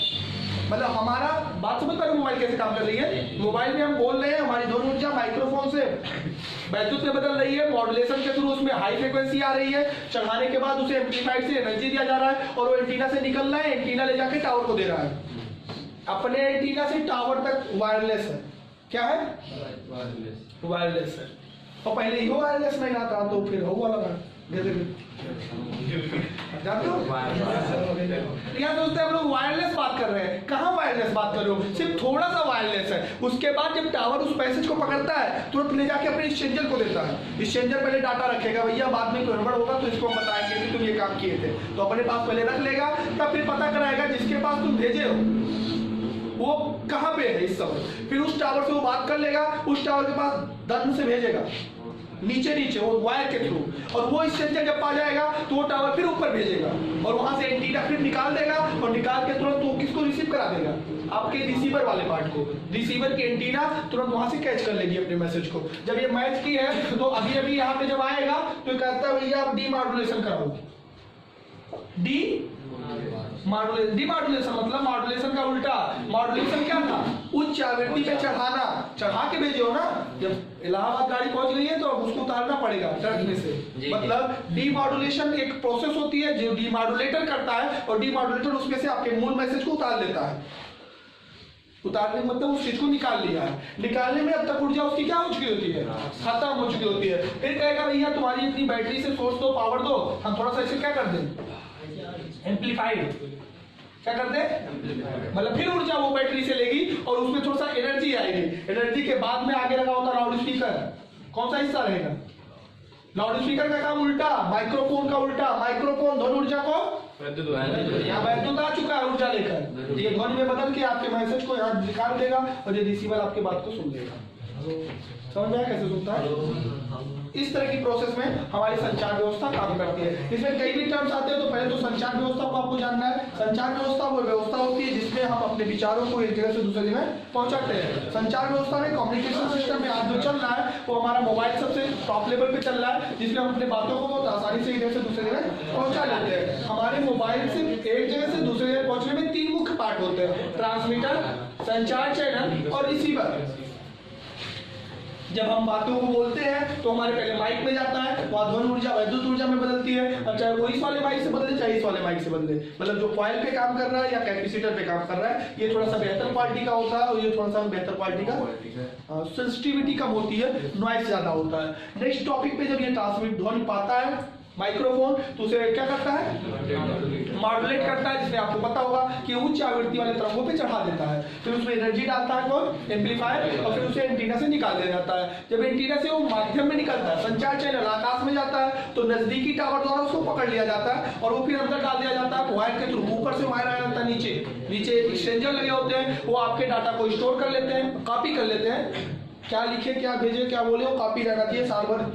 मतलब हमारा बात समझ पा रहे हो मोबाइल कैसे काम कर रही है? मोबाइल में हम बोल रहे हैं, हमारी ध्वनि ऊर्जा माइक्रोफोन से वैद्युत में बदल रही है, मॉड्यूलेशन के थ्रू उसमें हाई फ्रीक्वेंसी आ रही है, चढ़ाने के बाद उसे एम्पलीफाइड से एनर्जी दिया जा रहा है और वो एंटीना से निकल रहा है, एंटीना ले जाके टावर को दे रहा है। अपने एंटीना से टावर तक वायरलेस है। क्या है? वायरलेस है। और पहले ही वायरलेस नहीं आता तो फिर हो वाला जानते हो? क्या सोचते हैं हम लोग वायरलेस बात कर रहे हैं, कहाँ वायरलेस बात कर रहे हो? सिर्फ थोड़ा सा वायरलेस है। उसके बाद जब टावर उस मैसेज को पकड़ता है तुरंत ले जाके अपने एक्सचेंजर को देता है। एक्सचेंजर पहले डाटा रखेगा, भैया बाद में कोई गड़बड़ होगा तो इसको बताएंगे कि तुम ये काम किए थे, तो अपने पास पहले रख लेगा, तब फिर पता कराएगा जिसके पास तुम भेजे हो वो कहाँ पे है इस समय। फिर उस टावर से वो बात कर लेगा, उस टावर के पास दर्द से भेजेगा नीचे नीचे वो वायर के थ्रू, और वो एक्सचेंजर जब आ जाएगा तो वो टावर फिर ऊपर भेजेगा और वहां से एंटीना फिर निकाल देगा और निकाल के तुरंत वो किसको रिसीव करा देगा? आपके रिसीवर वाले पार्ट को। रिसीवर की एंटीना तुरंत वहां से कैच कर लेगी अपने मैसेज को। जब ये मैच की है तो अभी अभी यहाँ पे जब आएगा तो कहता है भैया आप डीमॉड्यूलेशन कराओ। डीमॉड्यूलेशन मतलब मॉड्यूलेशन का उल्टा। मॉड्यूलेशन क्या था? उच्च आवृत्ति पे चढ़ाना, चढ़ा के भेजे हो ना। जब इलाहाबाद गाड़ी पहुंच गई है तो अब उसको उतारना पड़ेगा ट्रक में से। मतलब डीमॉड्यूलेशन एक प्रोसेस होती है जो डीमॉड्यूलेटर करता है, और डीमॉड्यूलेटर उसमें से आपके मूल मैसेज को उतार लेता है। उतारने मतलब उस चीज को निकाल लिया है। निकालने में अब तक ऊर्जा उसकी क्या हो चुकी होती है? खत्म हो चुकी होती है। फिर कहेगा भैया तुम्हारी इतनी बैटरी से सोर्स दो, पावर दो, हम थोड़ा सा इसे क्या कर दें? एम्पलीफाइड। क्या करते हैं? मतलब फिर ऊर्जा वो बैटरी से लेगी और उसमें थोड़ा सा एनर्जी आएगी। एनर्जी के बाद में आगे लगा होता लाउड स्पीकर। कौन सा हिस्सा रहेगा? लाउड स्पीकर का काम उल्टा, माइक्रोफोन का उल्टा। माइक्रोफोन ध्वनि ऊर्जा को वैद्युत आ चुका है ऊर्जा लेकर, ये ध्वनि में बदल के आपके मैसेज को यहाँ निकाल देगा और ये रिसीवर आपके बात को सुन लेगा। समझ में आया कैसे सुनता है? इस तरह की प्रोसेस में हमारी संचार व्यवस्था काम करती है। इसमें कई भी टर्म्स आते हैं, तो पहले तो संचार व्यवस्था को आपको जानना है। संचार व्यवस्था वो व्यवस्था होती है जिसमें हम अपने विचारों को एक जगह से दूसरे जगह पहुंचाते हैं। संचार व्यवस्था में कम्युनिकेशन सिस्टम में आज जो चल रहा है वो हमारा मोबाइल सबसे टॉप लेवल पे चल रहा है, जिसमें हम अपने बातों को बहुत आसानी से इधर से दूसरे जगह पहुंचा लेते हैं। हमारे मोबाइल से एक जगह से दूसरे जगह पहुंचने में 3 मुख्य पार्ट होते हैं: ट्रांसमीटर, संचार चैनल और रिसीवर। जब हम बातों को बोलते हैं तो हमारे पहले माइक में जाता है, वहाँ ध्वनि ऊर्जा वैद्युत ऊर्जा में बदलती है। अब चाहे वो इस वाले माइक से बदले चाहे इस वाले माइक से बदले, मतलब जो कॉइल पे काम कर रहा है या कैपेसिटर पे काम कर रहा है, ये थोड़ा सा बेहतर क्वालिटी का होता है और ये थोड़ा सा बेहतर क्वालिटी का सेंसिटिविटी कम होती है, नॉइस ज्यादा होता है। नेक्स्ट टॉपिक पे जब ये ट्रांसमिट ध्वनि पाता है माइक्रोफोन तो उसे क्या करता है? मॉड्यूलेट करता है, जिसमें आपको पता होगा कि उच्च आवृत्ति वाले तरंगों पे चढ़ा देता है। फिर उसमें एनर्जी डालता है कौन? एम्पलीफायर, और फिर उसे एंटीना से निकाल दिया जाता है। जब एंटीना से वो माध्यम में निकलता है, संचार चैनल आकाश में जाता है, तो नजदीकी टावर द्वारा उसको पकड़ लिया जाता है और वो फिर अंदर डाल दिया जाता है वायर के थ्रू। ऊपर से वायर आ जाता है नीचे एक्सचेंजर लगे होते हैं, वो आपके डाटा को स्टोर कर लेते हैं, कॉपी कर लेते हैं। क्या लिखे, क्या भेजे, क्या बोले, वो कॉपी रहना चाहिए साल भर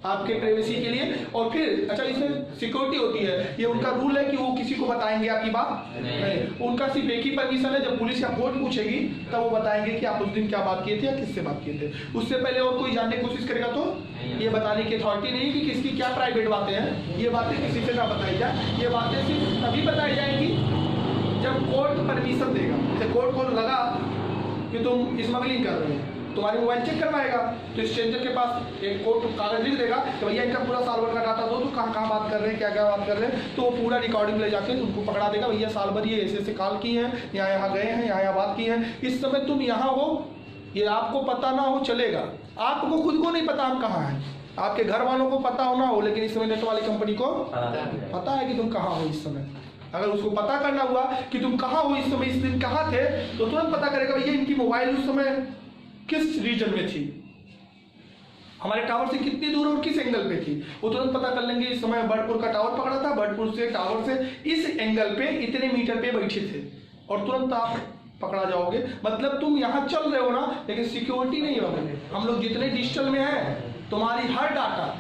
आपके प्राइवेसी के लिए। और फिर अच्छा इसमें सिक्योरिटी होती है, ये उनका रूल है कि वो किसी को बताएंगे आपकी बात नहीं। उनका सिर्फ एक ही परमिशन है, जब पुलिस या कोर्ट पूछेगी तब वो बताएंगे कि आप उस दिन क्या बात किए थे या किससे बात किए थे। उससे पहले और कोई जानने की कोशिश करेगा तो ये बताने की अथॉरिटी नहीं कि किसकी क्या प्राइवेट बातें हैं, ये बातें किसी से ना बताई जाए। ये बातें सिर्फ तभी बताई जाएंगी जब कोर्ट परमिशन देगा। जैसे कोर्ट को लगा कि तुम स्मगलिंग कर रहे हो, तुम्हारी मोबाइल चेक करवाएगा, तो एक्सचेंजर के पास एक कोर्ट कागज लिख देगा कि भैया इनका पूरा साल भर का डाटा दो, तो कहाँ बात कर रहे हैं, क्या क्या बात कर रहे हैं, तो वो पूरा रिकॉर्डिंग ले जाके उनको पकड़ा देगा। भैया साल भर ये ऐसे ऐसे कॉल की हैं, यहाँ गए हैं, यहाँ बात की है, इस समय तुम यहाँ हो, ये आपको पता ना हो चलेगा, आपको खुद को नहीं पता हम कहाँ हैं, आपके घर वालों को पता हो ना हो, लेकिन इस समय नेट वाली कंपनी को पता है कि तुम कहाँ हो इस समय। अगर उसको पता करना हुआ कि तुम कहाँ हो इस समय, इस दिन कहाँ थे, तो तुरंत पता करेगा भैया इनकी मोबाइल उस समय किस रीजन में थी। हमारे टावर से कितनी दूर और किस एंगल पे थी, वो तुरंत पता कर लेंगे। इस समय बर्डपुर का टावर पकड़ा था, बर्डपुर से टावर से इस एंगल पे इतने मीटर पे बैठे थे, और तुरंत आप पकड़ा जाओगे। मतलब तुम यहाँ चल रहे हो ना, लेकिन सिक्योरिटी नहीं होगी। हम लोग जितने डिजिटल में हैं, तुम्हारी हर डाटा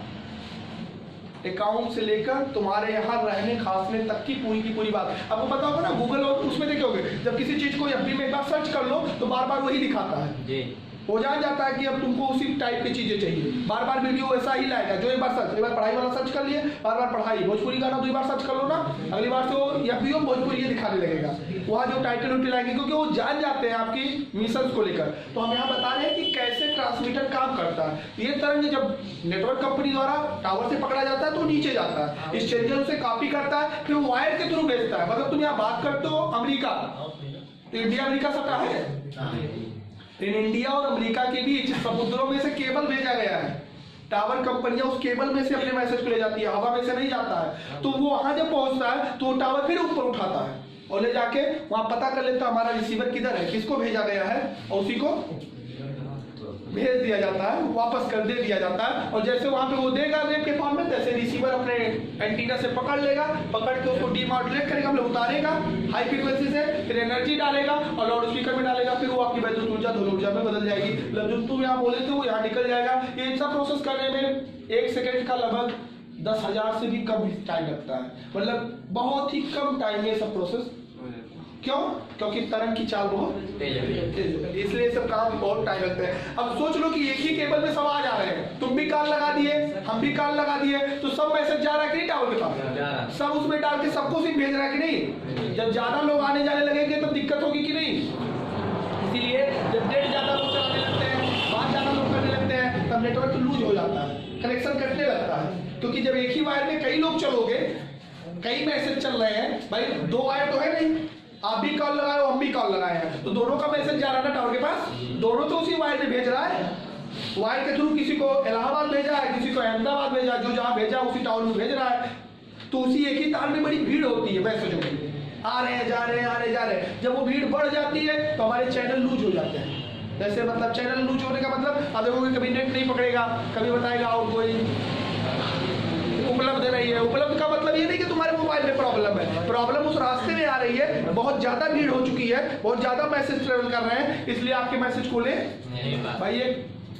अकाउंट से लेकर तुम्हारे यहाँ रहने खासने तक की पूरी बात आपको पता होगा ना। गूगल और उसमें देखे होगे, जब किसी चीज को एफबी में एक बार सर्च कर लो तो बार बार वही दिखाता है जी। हो जान जाता है कि अब तुमको उसी टाइप की चीजें चाहिए, बार बार वीडियो वैसा ही लाएगा। जो एक बार पढ़ाई वाला सर्च कर लिए, बार बार पढ़ाई, भोजपुरी गाना 2 बार सर्च कर लो ना, अगली बार से वो एफबी भोजपुरी दिखाने लगेगा, वहाँ जो टाइटल उटिल आएंगे, क्योंकि वो जान जाते हैं आपकी मिशन को लेकर। तो हम यहाँ बता रहे हैं कि कैसे ट्रांसमीटर काम करता है। ये तरंग जब नेटवर्क कंपनी द्वारा टावर से पकड़ा जाता है तो नीचे जाता है, इस चैनल से कॉपी करता है, फिर वायर के थ्रू भेजता है। मतलब तुम यहाँ बात करते हो अमेरिका, तो इंडिया अमेरिका सटा है, इन इंडिया और अमेरिका के बीच समुद्रों में से केबल भेजा गया है। टावर कंपनियां उस केबल में से अपने मैसेज को ले जाती है, हवा में से नहीं जाता है। तो वो वहां जब पहुंचता है तो टावर फिर ऊपर उठाता है और ले जाके वहां पता कर लेता है हमारा रिसीवर किधर है, किसको भेजा गया है, और उसी को भेज दिया जाता है, वापस कर दे दिया जाता है। और जैसे वहां पे वो देगा वेव के फॉर्म में, तैसे रिसीवर अपने एंटीना से पकड़ लेगा, पकड़ के उसको डीमॉड्यूलेट करेगा, मतलब उतारेगा हाई फ्रीक्वेंसी से, फिर एनर्जी डालेगा और लाउड स्पीकर में डालेगा, फिर वो आपकी वैद्युत ऊर्जा ध्वनि ऊर्जा में बदल जाएगी। मतलब जो तुम यहाँ बोले थे वो यहाँ निकल जाएगा। ये सब प्रोसेस करने में 1 सेकेंड का लगभग 10,000 से भी कम टाइम लगता है। मतलब बहुत ही कम टाइम में सब प्रोसेस। क्यों? क्योंकि तरंग की चाल बहुत तेज है, इसलिए सब काम बहुत टाइम लगता है। अब सोच लो कि एक ही केबल में सब आ जा रहे हैं, तुम भी कान लगा दिए, हम भी कान लगा दिए, तो सब मैसेज जा रहा है कि नहीं टावर के पास, सब उसमें डाल के सबको सिर्फ भेज रहा है कि नहीं। जब ज्यादा लोग आने जाने लगेंगे तो दिक्कत होगी कि नहीं। इसीलिए जब डेट ज्यादा लोग चलाने लगते हैं, बात ज्यादा लोग करने लगते हैं, तब नेटवर्क लूज हो जाता है, कनेक्शन कटने लगता है। क्योंकि जब एक ही वायर में कई लोग चलोगे, कई मैसेज चल रहे हैं, भाई 2 वायर तो है नहीं, आप भी कॉल लगाए हो, हम भी कॉल लगाए हैं, तो दोनों का मैसेज जा रहा है ना टावर के पास, दोनों तो उसी वायर में भेज रहा है। वायर के थ्रू किसी को इलाहाबाद भेजा है, किसी को अहमदाबाद भेजा, जो जहां भेजा उसी टावर में भेज रहा है। तो उसी एक ही तार में बड़ी भीड़ होती है मैसेजों की, आ रहे हैं जा रहे हैं, आ रहे जा रहे हैं। जब वो भीड़ बढ़ जाती है तो हमारे चैनल लूज हो जाते हैं। जैसे मतलब चैनल लूज होने का मतलब, अब देखोगे कभी नेट नहीं पकड़ेगा, कभी बताएगा और कोई उपलब्ध नहीं है। उपलब्ध का मतलब ये नहीं कि तुम्हारे मोबाइल में प्रॉब्लम है, प्रॉब्लम उस रास्ते में आ रही है, बहुत ज्यादा भीड़ हो चुकी है, बहुत ज्यादा मैसेज ट्रेवल कर रहे हैं, इसलिए आपके मैसेज को ले भाई।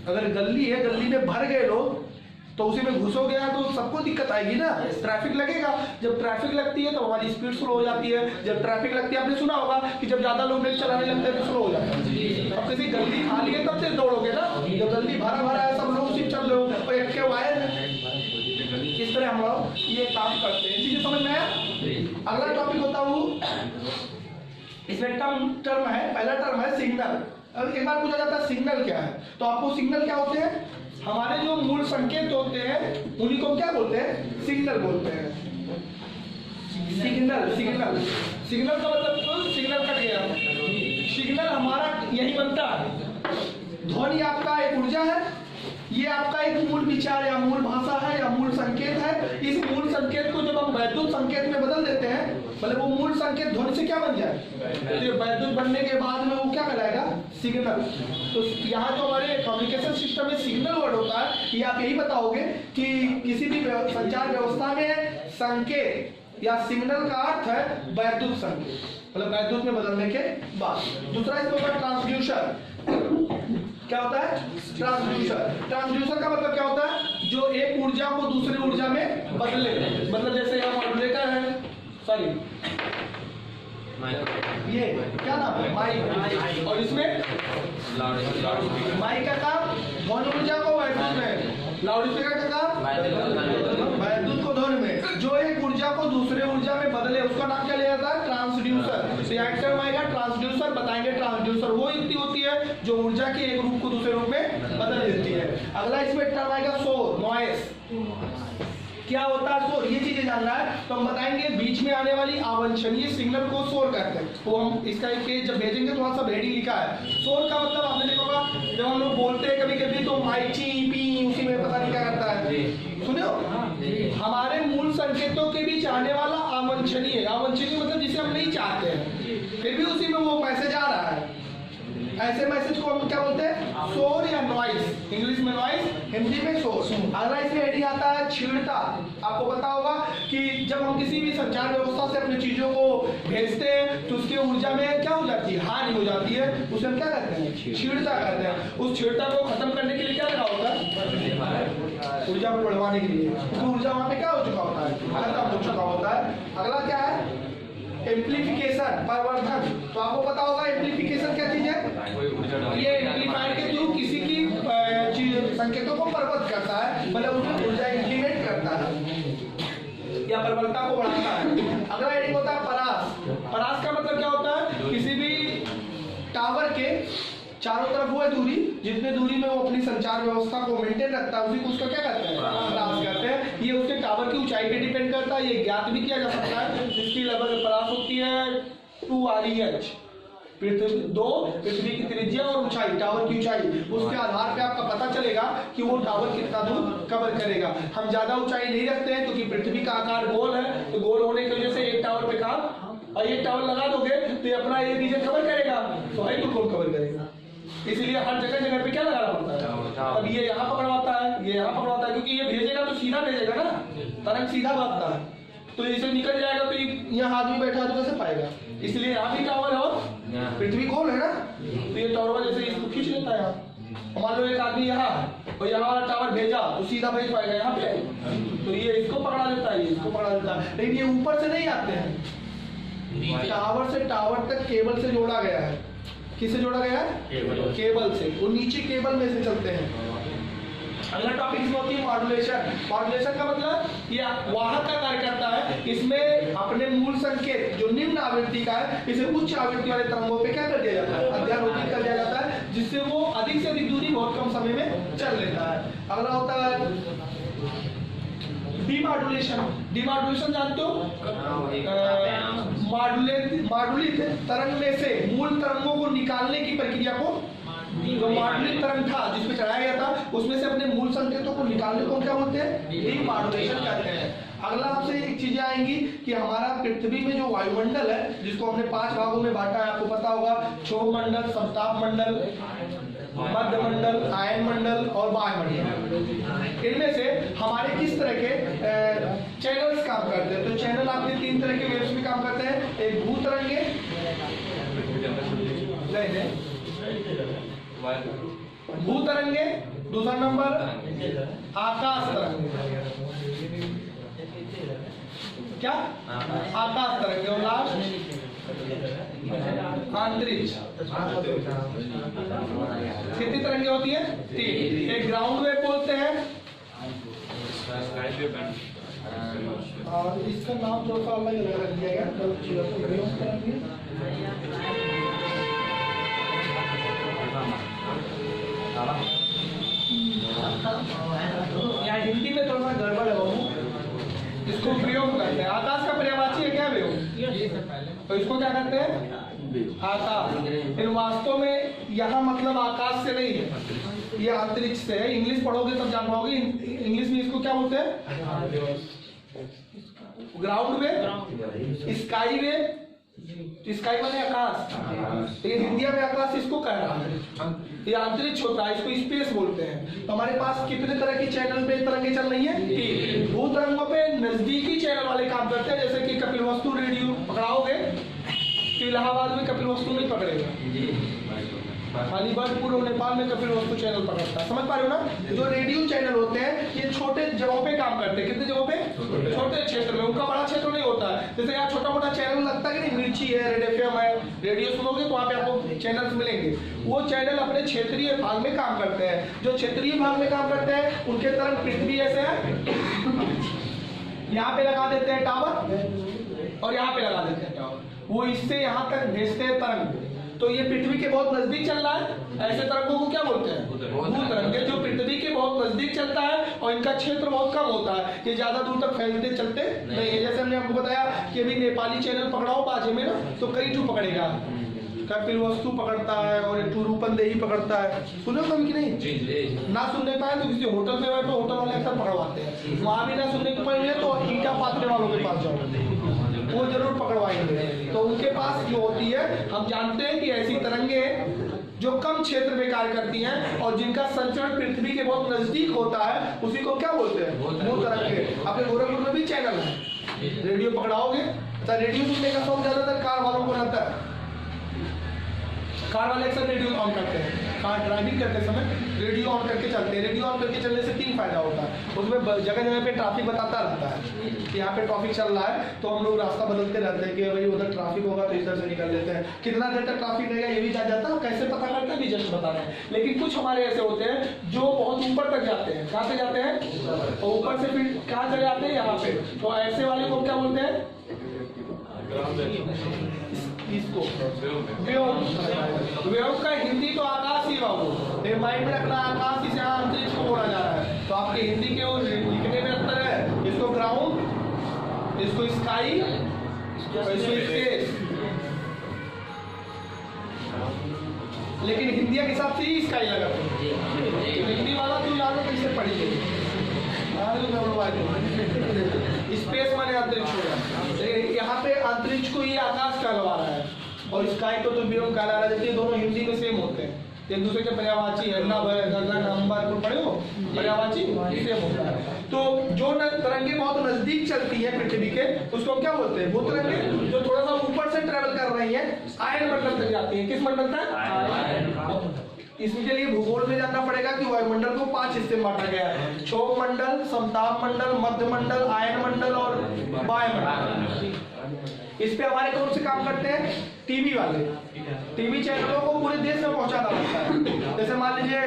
अगर गली है, गली में भर गए लोग, तो उसी में घुसो गया तो सबको दिक्कत आएगी ना, ट्रैफिक लगेगा। जब ट्रैफिक लगती है तो हमारी स्पीड स्लो हो जाती है। जब ट्रैफिक लगती है, आपने सुना होगा कि जब ज्यादा लोग नेट चलाने लगते हैं तो स्लो हो जाता है। अब किसी गली खाली है तब से दौड़ोगे ना, जब गली भरा भरा है, सब लोग सिर्फ चल रहे हो और एक के वायर, इस तरह हम लोग ये काम करते हैं। चीजें समझ में आया। अगला टॉपिक होता हूँ, इसमें टर्म है, पहला टर्म है सिग्नल। अब एक बार पूछा जाता है सिग्नल क्या है, तो आपको सिग्नल क्या होते हैं, हमारे जो मूल संकेत होते हैं उन्हीं को क्या बोलते हैं, सिग्नल बोलते हैं। सिग्नल सिग्नल सिग्नल का मतलब तो सिग्नल कट गया, सिग्नल हमारा यही बनता है। ध्वनि आपका एक ऊर्जा है, ये आपका एक मूल विचार या मूल भाषा है या मूल संकेत है। इस मूल संकेत को जब हम वैद्युत संकेत में बदल देते हैं, मतलब वो मूल संकेत ध्वनि से क्या बन जाए, तो वैद्युत बनने के बाद में वो क्या कहलाएगा, सिग्नल। तो यहाँ जो हमारे कम्युनिकेशन सिस्टम में सिग्नल वर्ड होता है, ये आप यही बताओगे कि किसी भी संचार व्यवस्था में संकेत या सिग्नल का अर्थ है वैद्युत संकेत, मतलब वैद्युत में बदलने के बाद। दूसरा इसमें होगा ट्रांसड्यूसर। क्या होता है, ट्रांसड्यूसर। ट्रांसड्यूसर का मतलब क्या होता है, जो एक ऊर्जा को दूसरी ऊर्जा में बदले। मतलब जैसे यहाँ मॉड्यूलेटर है, सॉरी ये क्या नाम है, माइक, और इसमें माइक का काम ध्वनि ऊर्जा को वैद्युत में, लाउड स्पीकर का काम वैद्युत को ध्वनि में। जो एक ऊर्जा को दूसरे ऊर्जा में बदले उसका नाम क्या लिया जाता है, ट्रांसड्यूसर। रिएक्टर में आएगा ट्रांसड्यूसर, बताएंगे ट्रांसड्यूसर वो युक्ति होती है जो ऊर्जा के एक रूप को दूसरे रूप में बदल देती है। अगला इसमें टर्म आएगा शोर, नॉइस। क्या होता है शोर, ये चीजें जानना है तो हम बताएंगे। बीच में आने वाली अवांछनीय सिग्नल को शोर कहते हैं। तो हम इसका एक पेज जब भेजेंगे तो वहां सब हेडिंग लिखा है। शोर का मतलब आपने देखा होगा, जब हम लोग बोलते हैं कभी कभी तो माइक ची पी, उसी में पता नहीं क्या करता है, सुनो। हमारे मूल संकेतों के बीच आने वाला अवांछनीय, अवांछनीय मतलब जिसे हम नहीं चाहते हैं, फिर भी उसी में वो मैसेज आ रहा है। ऐसे मैसेज को हम क्या बोलते हैं? शोर या नॉइस। इंग्लिश में नॉइस, हिंदी में शोर। अगला इसमें हेडिंग आता है छीड़ता। आपको पता होगा कि जब हम किसी भी संचार व्यवस्था से अपनी चीजों को भेजते हैं तो उसकी ऊर्जा में क्या हो जाती है? हानि हो जाती है। उसे हम क्या करते हैं? छीड़ता करते हैं। उस छीड़ता को खत्म करने के लिए क्या लगा होता है? ऊर्जा को बढ़वाने के लिए। तो ऊर्जा वहां पे क्या हो चुका होता है? खत्म हो चुका होता है। अगला क्या है? एम्प्लीफिकेशन, परिवर्धन। तो आपको पता होगा एम्प्लीफिकेशन क्या चीज है? ये एम्प्लीफायर के थ्रू किसी की संकेतों को परिवर्तित करता है, मतलब उसमें ऊर्जा इंक्रीमेंट करता है या प्रबलता को बढ़ाता है। अगला हेडिंग होता है परास। परास का मतलब क्या होता है? किसी भी टावर के चारों तरफ वो है दूरी, जितने दूरी में वो अपनी संचार व्यवस्था को मेंटेन रखता है उसी को उसका क्या कहते हैं? परास कहते हैं। ये उसके टावर की ऊंचाई पे डिपेंड करता है। ये ज्ञात भी किया जा सकता है। जिसकी लगभग परास होती है 2 REH, पृथ्वी की त्रिज्या और ऊंचाई, टावर की ऊंचाई, उसके आधार पे आपका पता चलेगा कि वो टावर कितना दूर कवर करेगा। हम ज्यादा ऊंचाई नहीं रखते हैं क्योंकि पृथ्वी का आकार गोल है, तो गोल होने की वजह से एक टावर पे काम और एक टावर लगा दोगे तो ये अपना ये रीजन कवर करेगा, तो हाई गोल कवर करेगा। इसलिए हर जगह जगह पे क्या लगाना पड़ता है? अब ये यहाँ पकड़वाता है, ये यहाँ पकड़वाता है, क्योंकि ये भेजेगा तो सीधा भेजेगा ना, तरंग सीधा भागता है, तो इसे निकल जाएगा तो यहाँ आदमी बैठा है तो कैसे पाएगा? इसलिए यहाँ भी टावर है और पृथ्वी गोल है ना, तो ये टावर जैसे इसको खींच लेता है यहाँ। मान लो एक आदमी यहाँ है और यहाँ वाला टावर भेजा तो सीधा भेज पाएगा यहाँ पे, तो ये इसको पकड़ा देता है, इसको पकड़ा देता है। लेकिन ये ऊपर से नहीं आते हैं, टावर से टावर तक केबल से जोड़ा गया है। किससे जोड़ा गया है? केबल से। वो नीचे केबल में से चलते हैं। अगला टॉपिक इसमें होती है मॉड्यूलेशन। मॉड्यूलेशन का मतलब ये वाहक का कार्य करता है। इसमें अपने मूल संकेत जो निम्न आवृत्ति का है, इसे उच्च आवृत्ति वाले तरंगों पे क्या कर दिया जाता है? अध्यारोपित कर दिया जाता है, जिससे वो अधिक से अधिक दूरी बहुत कम समय में चल लेता है। अगला होता है डीमॉड्यूलेशन। डीमॉड्यूलेशन जानते हो? मॉड्यूलित तरंग में से मूल तरंगों को निकालने की प्रक्रिया को, जो मॉड्यूलित तरंग था जिसपे चढ़ाया गया था उसमें से अपने मूल संकेतों को निकालने को क्या बोलते हैं? डीमॉड्यूलेशन कहते हैं। अगला आपसे एक चीजें आएंगी कि हमारा पृथ्वी में जो वायुमंडल है, जिसको हमने 5 भागों में बांटा है, आपको पता होगा, क्षोभ मंडल, समताप मंडल, मध्य मंडल, आयन मंडल और वायुमंडल। इनमें से हमारे किस तरह के चैनल्स काम करते हैं? तो चैनल आपके 3 तरह के वेव्स में काम करते हैं। एक भूतरंगे, भूतरंगे, दूसरा नंबर आकाश तरंगे। क्या? आकाश तरंगे। और लास्ट अंतरिक्ष। कितनी तरंगे होती है? 3। एक ग्राउंड वेव बोलते हैं और इसका नाम थोड़ा सा अलग रख दिया गया। यहाँ हिंदी में थोड़ा सा गड़बड़ है बाबू, इसको प्रयोग करते हैं। आकाश का पर्यायवाची है क्या वेव? तो इसको क्या कहते हैं? आकाश। लेकिन वास्तव में यहाँ मतलब आकाश से नहीं है, ये अंतरिक्ष से है। इंग्लिश पढ़ोगे तब जान पाओगे, इंग्लिश में इसको क्या बोलते हैं? Ground wave, sky wave. Sky माने आकाश, लेकिन हिंदी में आकाश इसको कह रहा है। ये अंतरिक्ष होता है, इसको स्पेस बोलते हैं। तो हमारे पास कितने तरह की चैनल पे तरंगे चल रही हैं? 3। भूतरंगों पे नजदीकी चैनल वाले काम करते हैं, जैसे कि कपिलवस्तु रेडियो पकड़ाओगे तो इलाहाबाद में कपिलवस्तु नहीं पकड़ेगा, अलीबर्टपुर और नेपाल में कपिलवस्तु चैनल पकड़ता है। समझ पा रहे हो ना? जो रेडियो चैनल होते हैं ये छोटे जगहों पे काम करते हैं। कितने जगहों पे? छोटे क्षेत्र में। उनका बड़ा क्षेत्र नहीं होता है। जैसे यहाँ छोटा मोटा चैनल लगता है कि नहीं, मिर्ची है, रेड FM है, रेडियो सुनोगे तो वहाँ पे आपको चैनल्स मिलेंगे। वो चैनल अपने क्षेत्रीय भाग में काम करते हैं। जो क्षेत्रीय भाग में काम करते हैं उनके तरंग पृथ्वी ऐसे है, यहाँ पे लगा देते हैं टावर और यहाँ पे लगा देते हैं टावर, वो इससे यहाँ तक भेजते हैं तरंग। तो ये पृथ्वी के बहुत नजदीक चल रहा है, ऐसे तरंगों को क्या बोलते हैं? भूतरंगे। जो पृथ्वी के बहुत नजदीक चलता है और इनका क्षेत्र बहुत कम होता है, ये ज्यादा दूर तक फैलते चलते नहीं है। जैसे हमने आपको बताया कि अभी नेपाली चैनल पकड़ाओ बाजे में ना, तो कई ठू पकड़ेगा। कपिलवस्तु पकड़ता है और एक रूपंदेही पकड़ता है। सुनो कभी कि नहीं? ना सुनने पाए तो किसी होटल में बैठो, होटल वाले अक्सर पकड़वाते हैं। वहां भी ना सुनने को पाएंगे तो ईटा पाथने वालों के पास जाओ, वो जरूर पकड़वाएंगे। तो उनके पास जो होती है, हम जानते हैं कि ऐसी तरंगे जो कम क्षेत्र में कार्य करती हैं और जिनका संचरण पृथ्वी के बहुत नजदीक होता है, उसी को क्या बोलते हैं? भू तरंगे। आपके गोरखपुर में भी चैनल है, रेडियो पकड़ाओगे तो रेडियो सुनने का शौक ज्यादातर कार वालों को रहता है। कार वाले अक्सर रेडियो ऑन करते हैं, कार ड्राइविंग करते समय रेडियो ऑन करके चलते हैं। रेडियो ऑन करके चलने से 3 फायदा होता है, उसमें जगह जगह पे ट्रैफिक बताता रहता है कि यहाँ पे ट्रैफिक चल रहा है, तो हम लोग रास्ता बदलते रहते हैं कि भाई उधर ट्रैफिक होगा तो इधर से निकल लेते हैं। कितना देर तक ट्रैफिक रहेगा ये भी जान जाता है, कैसे पता करते हैं भी जस्ट बता रहे हैं। लेकिन कुछ हमारे ऐसे होते हैं जो बहुत ऊपर तक जाते हैं। कहाँ से जाते हैं? और ऊपर से फिर कहाँ चले जाते हैं? यहाँ पे। तो ऐसे वाले को क्या बोलते हैं? इसको व्योम। व्योम का हिंदी तो आकाश ही बाबू, ये माइंड में रखना, आकाश ही से अंतरिक्ष को बोला जा रहा है। तो आपके हिंदी के लिखने में अंतर है, इसको ग्राउंड, इसको स्काई, इसको स्पेस। लेकिन हिंदी के हिसाब से ही स्काई लगा, हिंदी वाला तो याद हो कैसे पढ़िए। स्पेस माने अंतरिक्ष होगा, यहाँ पे अंतरिक्ष को ये आकाश कहलवा रहा है और स्काई को तो व्योम कहला रहा है, जबकि दोनों हिंदी में सेम होते हैं, एक दूसरे के पर्यायवाची है। नभ, गगन, अंबर को पढ़े हो, पर्यायवाची सेम होता है। तो जो तरंगे बहुत नजदीक चलती है पृथ्वी के, उसको क्या बोलते हैं? वो तरंगे जो थोड़ा सा ऊपर से ट्रेवल कर रही है, आयन मंडल तक जाती है। किस मंडल तक? इसके लिए भूगोल में जानना पड़ेगा कि वायुमंडल को 5 हिस्से में बांटा गया है: क्षोभ मंडल, समताप मंडल, मध्य मंडल, आयन मंडल और वायुमंडल। इस पे हमारे कौन से काम करते हैं? टीवी वाले। टीवी चैनलों को पूरे देश में पहुंचाना पड़ता है। जैसे मान लीजिए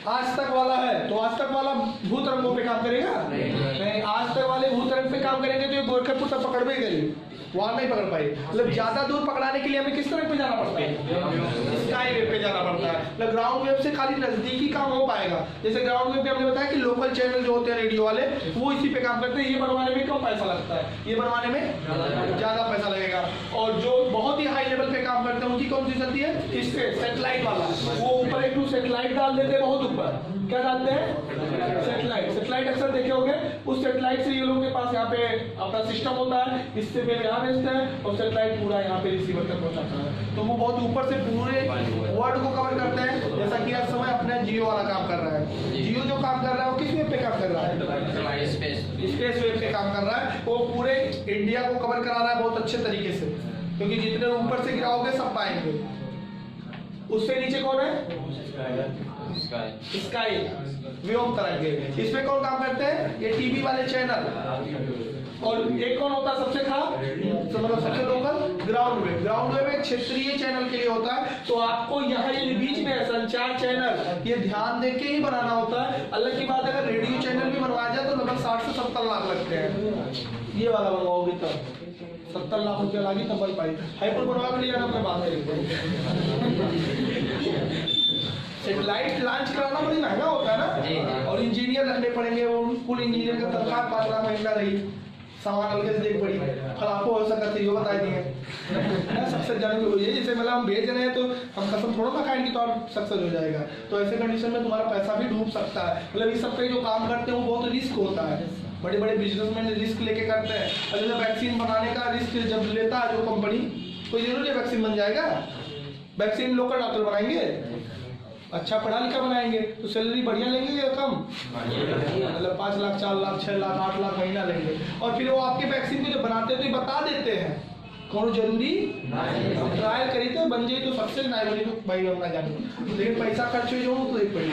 आज तक वाला है, तो आज तक वाला भू तरंगों पे काम करेगा नहीं। आज तक वाले भू तरंग पे काम करेंगे तो ये गोरखपुर तक पकड़ भी करेगी, वहां नहीं पकड़ पाई। मतलब ज्यादा दूर पकड़ाने के लिए हमें किस तरह पे जाना पड़ता है? स्काई वेव पे जाना पड़ता है। मतलब ग्राउंड वेव से खाली नजदीकी काम हो पाएगा। जैसे ग्राउंड वेव पे हमने बताया कि लोकल चैनल जो होते हैं रेडियो वाले, वो इसी पे काम करते हैं। ये बनवाने में कम पैसा लगता है, ये बनवाने में ज्यादा पैसा लगेगा। और जो बहुत ही हाई लेवल पे काम करते हैं उनकी कौन सी चलती है? इससे सैटेलाइट वाला, वो ऊपर एक सैटेलाइट डाल देते हैं बहुत ऊपर। क्या डालते हैं? सैटेलाइट। सैटेलाइट अक्सर देखे होंगे, उस सैटेलाइट से ये लोगों के पास यहाँ पे अपना सिस्टम होता है, इससे फिर यहाँ भेजते हैं और सैटेलाइट पूरा यहाँ पे रिसीवर तक पहुँचाता है। तो वो बहुत ऊपर से पूरे वर्ल्ड को कवर करते हैं। जैसा कि आज समय अपना जियो वाला काम कर रहा है। जियो जो काम कर रहा है वो किस वेव पे काम कर रहा है? स्पेस वेव पे काम कर रहा है। वो पूरे इंडिया को कवर करा रहा है बहुत अच्छे तरीके से, क्योंकि जितने ऊपर से गिराओगे सब पाएंगे। उससे नीचे कौन है? स्काई, व्योम तरंगे। इस पे कौन काम करते हैं? ये टीवी वाले चैनल। और एक कौन होता है सबसे खास, मतलब सबसे local? Ground wave. Ground wave एक क्षेत्रीय चैनल के लिए होता है। तो आपको यहाँ ये बीच में संचार चैनल ये ध्यान दे के ही बनाना होता है। अलग की बात, अगर रेडियो चैनल भी बनवाया जाए तो लगभग 60 से 70 लाख लगते हैं। ये वाला बनवाओगे तब 70 लाख रुपया लगी तब बन पाई। हाईपुर बनवा के लिए अपने बात करेंगे। सेटेलाइट लॉन्च कराना बड़ी महंगा होता है ना, और इंजीनियर रखने पड़ेंगे। वो फुल इंजीनियर का तनख्वाह 5 लाख महीना रही, सामान अलग से देख पड़ी। फलाफो हो सकता है, बता दिए सक्सेस जाने की हुई है। जैसे मतलब हम भेज रहे हैं तो हम कसम थोड़ा ना खाएंगे तो और सक्सेस हो जाएगा। तो ऐसे कंडीशन में तुम्हारा पैसा भी डूब सकता है। मतलब इस सब पे जो काम करते हैं वो बहुत रिस्क होता है। बड़े बड़े बिजनेसमैन रिस्क लेके करते हैं। और जैसे वैक्सीन बनाने का रिस्क जब लेता है जो कंपनी, कोई जरूरी वैक्सीन बन जाएगा? वैक्सीन लोकल डॉक्टर बनाएंगे, अच्छा पढ़ा लिखा बनाएंगे, तो सैलरी बढ़िया लेंगे या कम? मतलब 5 लाख, 4 लाख, 6 लाख, 8 लाख महीना लेंगे। और फिर वो आपके वैक्सीन को जब बनाते हैं तो ये बता देते हैं कौन जरूरी ट्रायल करी थे, बन जाए तो सक्सेस, ना बनी तो भाई हम ना जाने, लेकिन पैसा खर्च हो जाओ तो एक पड़ी।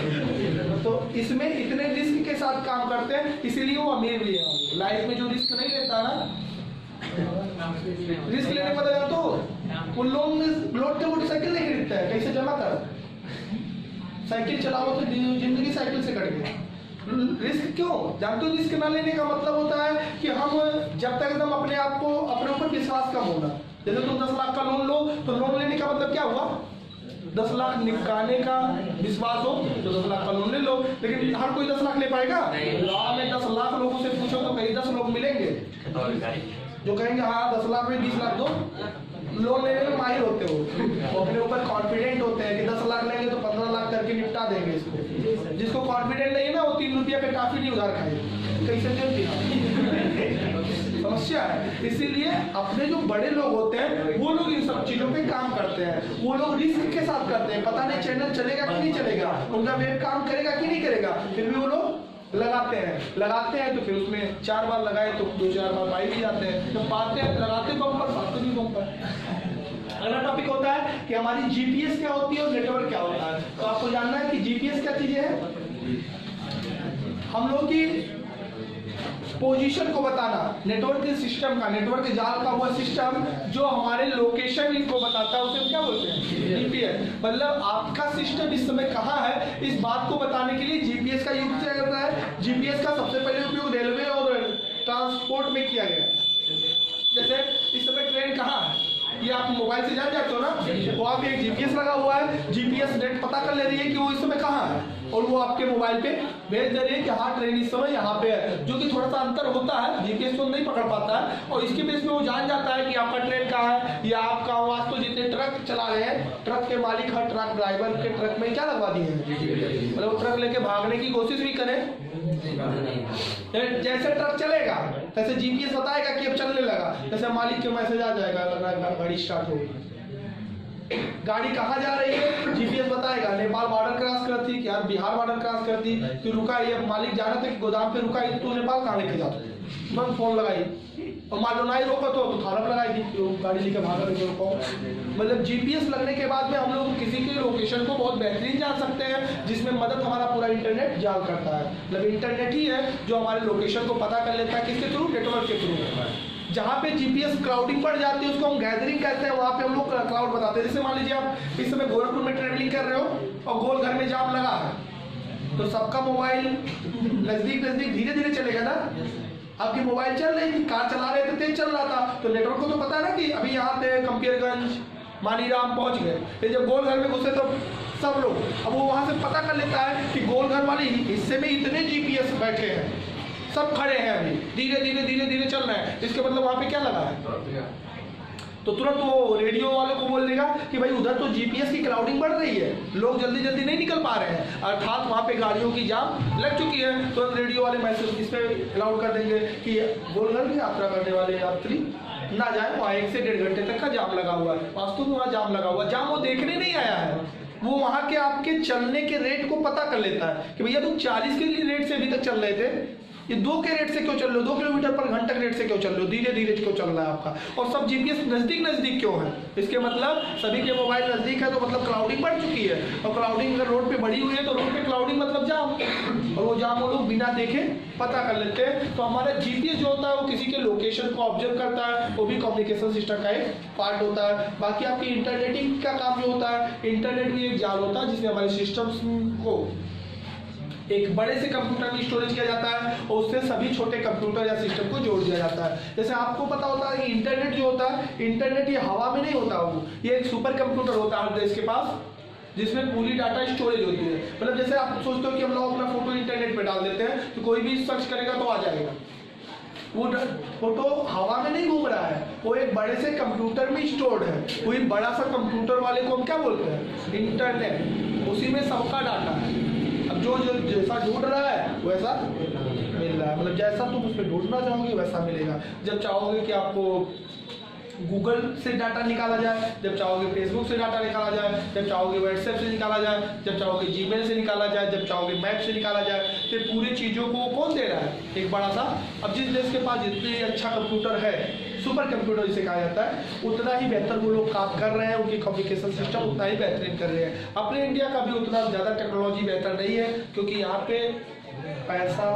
तो इसमें इतने रिस्क के साथ काम करते हैं, इसीलिए वो अमीर भी है। लाइफ में जो रिस्क नहीं लेता ना, रिस्क लेने का तो वो लोन के मोटरसाइकिल नहीं खरीदता है, कैसे जमा कर साइकिल चलाओ तो जिंदगी साइकिल से कट गई। रिस्क क्यों जानते हो? रिस्क ना लेने का मतलब होता है कि हम जब तक एकदम अपने आप को, अपने ऊपर विश्वास कम होना। जैसे तुम 10 लाख का लोन लो तो लोन लेने का मतलब क्या हुआ? 10 लाख निकालने का विश्वास हो तो 10 लाख का लोन ले लो। लेकिन हर कोई 10 लाख ले पाएगा? गाँव में 10 लाख लोगों से पूछो तो कहीं 10 लोग मिलेंगे जो कहेंगे हाँ 10 लाख में 20 लाख दो। लोन लेने में माहिर होते हो, वो अपने ऊपर कॉन्फिडेंट होते हैं कि 10 लाख लेंगे तो 15 लाख करके निपटा देंगे इसको। जिसको कॉन्फिडेंट नहीं है ना, वो 3 रुपया का काफी नहीं उधार खाए, कैसे समझ समस्या है। इसीलिए अपने जो बड़े लोग होते हैं वो लोग इन सब चीज़ों पे काम करते हैं, वो लोग रिस्क के साथ करते हैं। पता नहीं चैनल चलेगा कि नहीं चलेगा, उनका वेब काम करेगा कि नहीं करेगा, फिर भी वो लोग लगाते हैं। तो फिर उसमें 4 बार लगाए तो 2-4 बार पाई भी जाते हैं, तो पाते हैं, लगाते बम्पर, पाते भी बम्पर। अगला टॉपिक होता है कि हमारी जीपीएस क्या होती है और नेटवर्क क्या होता है। तो आपको जानना है कि जीपीएस क्या चीज़ है। हम लोग की पोजीशन को बताना, नेटवर्क के सिस्टम का, नेटवर्क जाल का हुआ सिस्टम जो हमारे लोकेशन इनको बताता है, उसे क्या बोलते हैं, जीपीएस। मतलब आपका सिस्टम इस समय कहाँ है, इस बात को बताने के लिए जीपीएस का यूज किया जाता है। जीपीएस का सबसे पहले उपयोग रेलवे और ट्रांसपोर्ट में किया गया। जैसे इस समय ट्रेन कहाँ है, ये आप मोबाइल से जान जाते हो ना, वहाँ पे एक जीपीएस लगा हुआ है, जीपीएस नेट पता कर ले रही है कि वो इस समय कहाँ है, और वो आपके मोबाइल पे भेज दे रही है कि हाँ ट्रेन इस समय यहाँ पे है। जो कि थोड़ा सा अंतर होता है, जीपीएस तो नहीं पकड़ पाता है, और इसके बेस पे वो जान जाता है कि आपका ट्रेन कहाँ है या आप कहाँ हो। आज तो जितने ट्रक चला रहे हैं, ट्रक के मालिक हर ट्रक ड्राइवर के ट्रक में क्या लगवा दिए हैं, मतलब वो ट्रक लेके भागने की कोशिश भी करें, जैसे ट्रक चलेगा तैसे जीपीएस बताएगा कि अब चलने लगा, जैसे मालिक के मैसेज आ जाएगा, लग रहा है गाड़ी स्टार्ट होगी। गाड़ी कहाँ जा रही है, जीपीएस बताएगा। नेपाल बॉर्डर क्रॉस करती कि यार बिहार बॉर्डर क्रॉस करती, तो रुका, ये मालिक जाना था कि गोदाम पे रुका, तो नेपाल कहाँ लेके जाता, तुरंत फोन लगाई, और मान लो ना ही रोका तो थाना पर लगाई थी, गाड़ी लेके भागा लेके रुको। मतलब जीपीएस लगने के बाद में हम लोग किसी के लोकेशन को बहुत बेहतरीन जान सकते हैं, जिसमें मदद हमारा पूरा इंटरनेट जान करता है। मतलब इंटरनेट ही है जो हमारे लोकेशन को पता कर लेता है, किसके थ्रू, नेटवर्क के थ्रू। जहाँ पे जीपीएस क्राउडिंग बढ़ जाती है उसको हम गैदरिंग कहते हैं, वहाँ पे हम लोग क्राउड बताते हैं। जैसे मान लीजिए आप इस समय गोरखपुर में ट्रेवलिंग कर रहे हो और गोल घर में जाम लगा है, तो सबका मोबाइल नजदीक धीरे धीरे चलेगा ना। आपकी मोबाइल चल रही थी, कार चला रहे थे, तेज चल रहा था, तो नेटवर्क को तो पता है ना कि अभी यहाँ पे कंपियरगंज मानीराम पहुँच गए। फिर जब गोल घर में घुसे तो सब लोग, अब वो वहाँ से पता कर लेता है कि गोल घर वाले हिस्से में इतने जीपीएस बैठे हैं, सब खड़े हैं, अभी धीरे धीरे चल रहे हैं, इसके मतलब वहाँ पे क्या लगा है, तो तुरंत वो रेडियो वालों को बोल देगा कि भाई उधर तो जीपीएस की क्राउडिंग बढ़ रही है, लोग जल्दी नहीं निकल पा रहे हैं, अर्थात वहाँ पे गाड़ियों की जाम लग चुकी है। तो रेडियो वाले मैसेज इस पे अलाउड कर देंगे कि गोलघर की यात्रा करने वाले यात्री ना जाए, वहाँ 1 से 1.5 घंटे तक का जाम लगा हुआ है। वास्तव में वहाँ जाम लगा हुआ, जाम वो देखने नहीं आया है, वो वहाँ के आपके चलने के रेट को पता कर लेता है कि भैया तुम 40 के रेट से अभी तक चल रहे थे, ये 2 के रेट से क्यों चल रहे हो, 2 किलोमीटर पर घंटा के रेट से क्यों चल रहे हो, धीरे क्यों चल रहा है आपका, और सब जीपीएस नजदीक क्यों है। इसके मतलब सभी के मोबाइल नजदीक है, तो मतलब क्राउडिंग बढ़ चुकी है, और क्राउडिंग अगर रोड पे बढ़ी हुई है तो रोड पे क्राउडिंग मतलब जाम, और वो जाम वो लोग बिना देखे पता कर लेते हैं। तो हमारा जीपीएस जो होता है वो किसी के लोकेशन को ऑब्जर्व करता है, वो भी कम्युनिकेशन सिस्टम का एक पार्ट होता है। बाकी आपकी इंटरनेटिंग का काम जो होता है, इंटरनेट भी एक जाल होता है जिसमें हमारे सिस्टम्स को एक बड़े से कंप्यूटर में स्टोरेज किया जाता है, और उससे सभी छोटे कंप्यूटर या सिस्टम को जोड़ दिया जाता है। जैसे आपको पता होता है कि इंटरनेट जो होता है, इंटरनेट ये हवा में नहीं होता, वो ये एक सुपर कंप्यूटर होता है हर देश के पास, जिसमें पूरी डाटा स्टोरेज होती है। मतलब जैसे आप सोचते हो कि हम लोग अपना फोटो इंटरनेट पे डाल देते हैं, तो कोई भी सर्च करेगा तो आ जाएगा, वो फोटो हवा में नहीं घूम रहा है, वो एक बड़े से कंप्यूटर में स्टोर्ड है। वही बड़ा सा कंप्यूटर वाले को हम क्या बोलते हैं, इंटरनेट, उसी में सबका डाटा है। अब जो जैसा ढूंढ रहा है वैसा मिल रहा है, मतलब जैसा तुम उस पर ढूंढना चाहोगे वैसा मिलेगा। जब चाहोगे कि आपको गूगल से डाटा निकाला जाए, जब चाहोगे फेसबुक से डाटा निकाला जाए, जब चाहोगे व्हाट्सएप से निकाला जाए, जब चाहोगे जीमेल से निकाला जाए, जब चाहोगे मैप से निकाला जाए, तो पूरी चीज़ों को कौन दे रहा है, एक बड़ा सा। अब जिस देश के पास जितने अच्छा कंप्यूटर है, सुपर कंप्यूटर जिसे कहा जाता है, उतना ही बेहतर वो लोग काम कर रहे हैं, उनकी कम्युनिकेशन सिस्टम उतना ही बेहतरीन कर रहे हैं। अपने इंडिया का भी उतना ज़्यादा टेक्नोलॉजी बेहतर नहीं है, क्योंकि यहाँ पे पैसा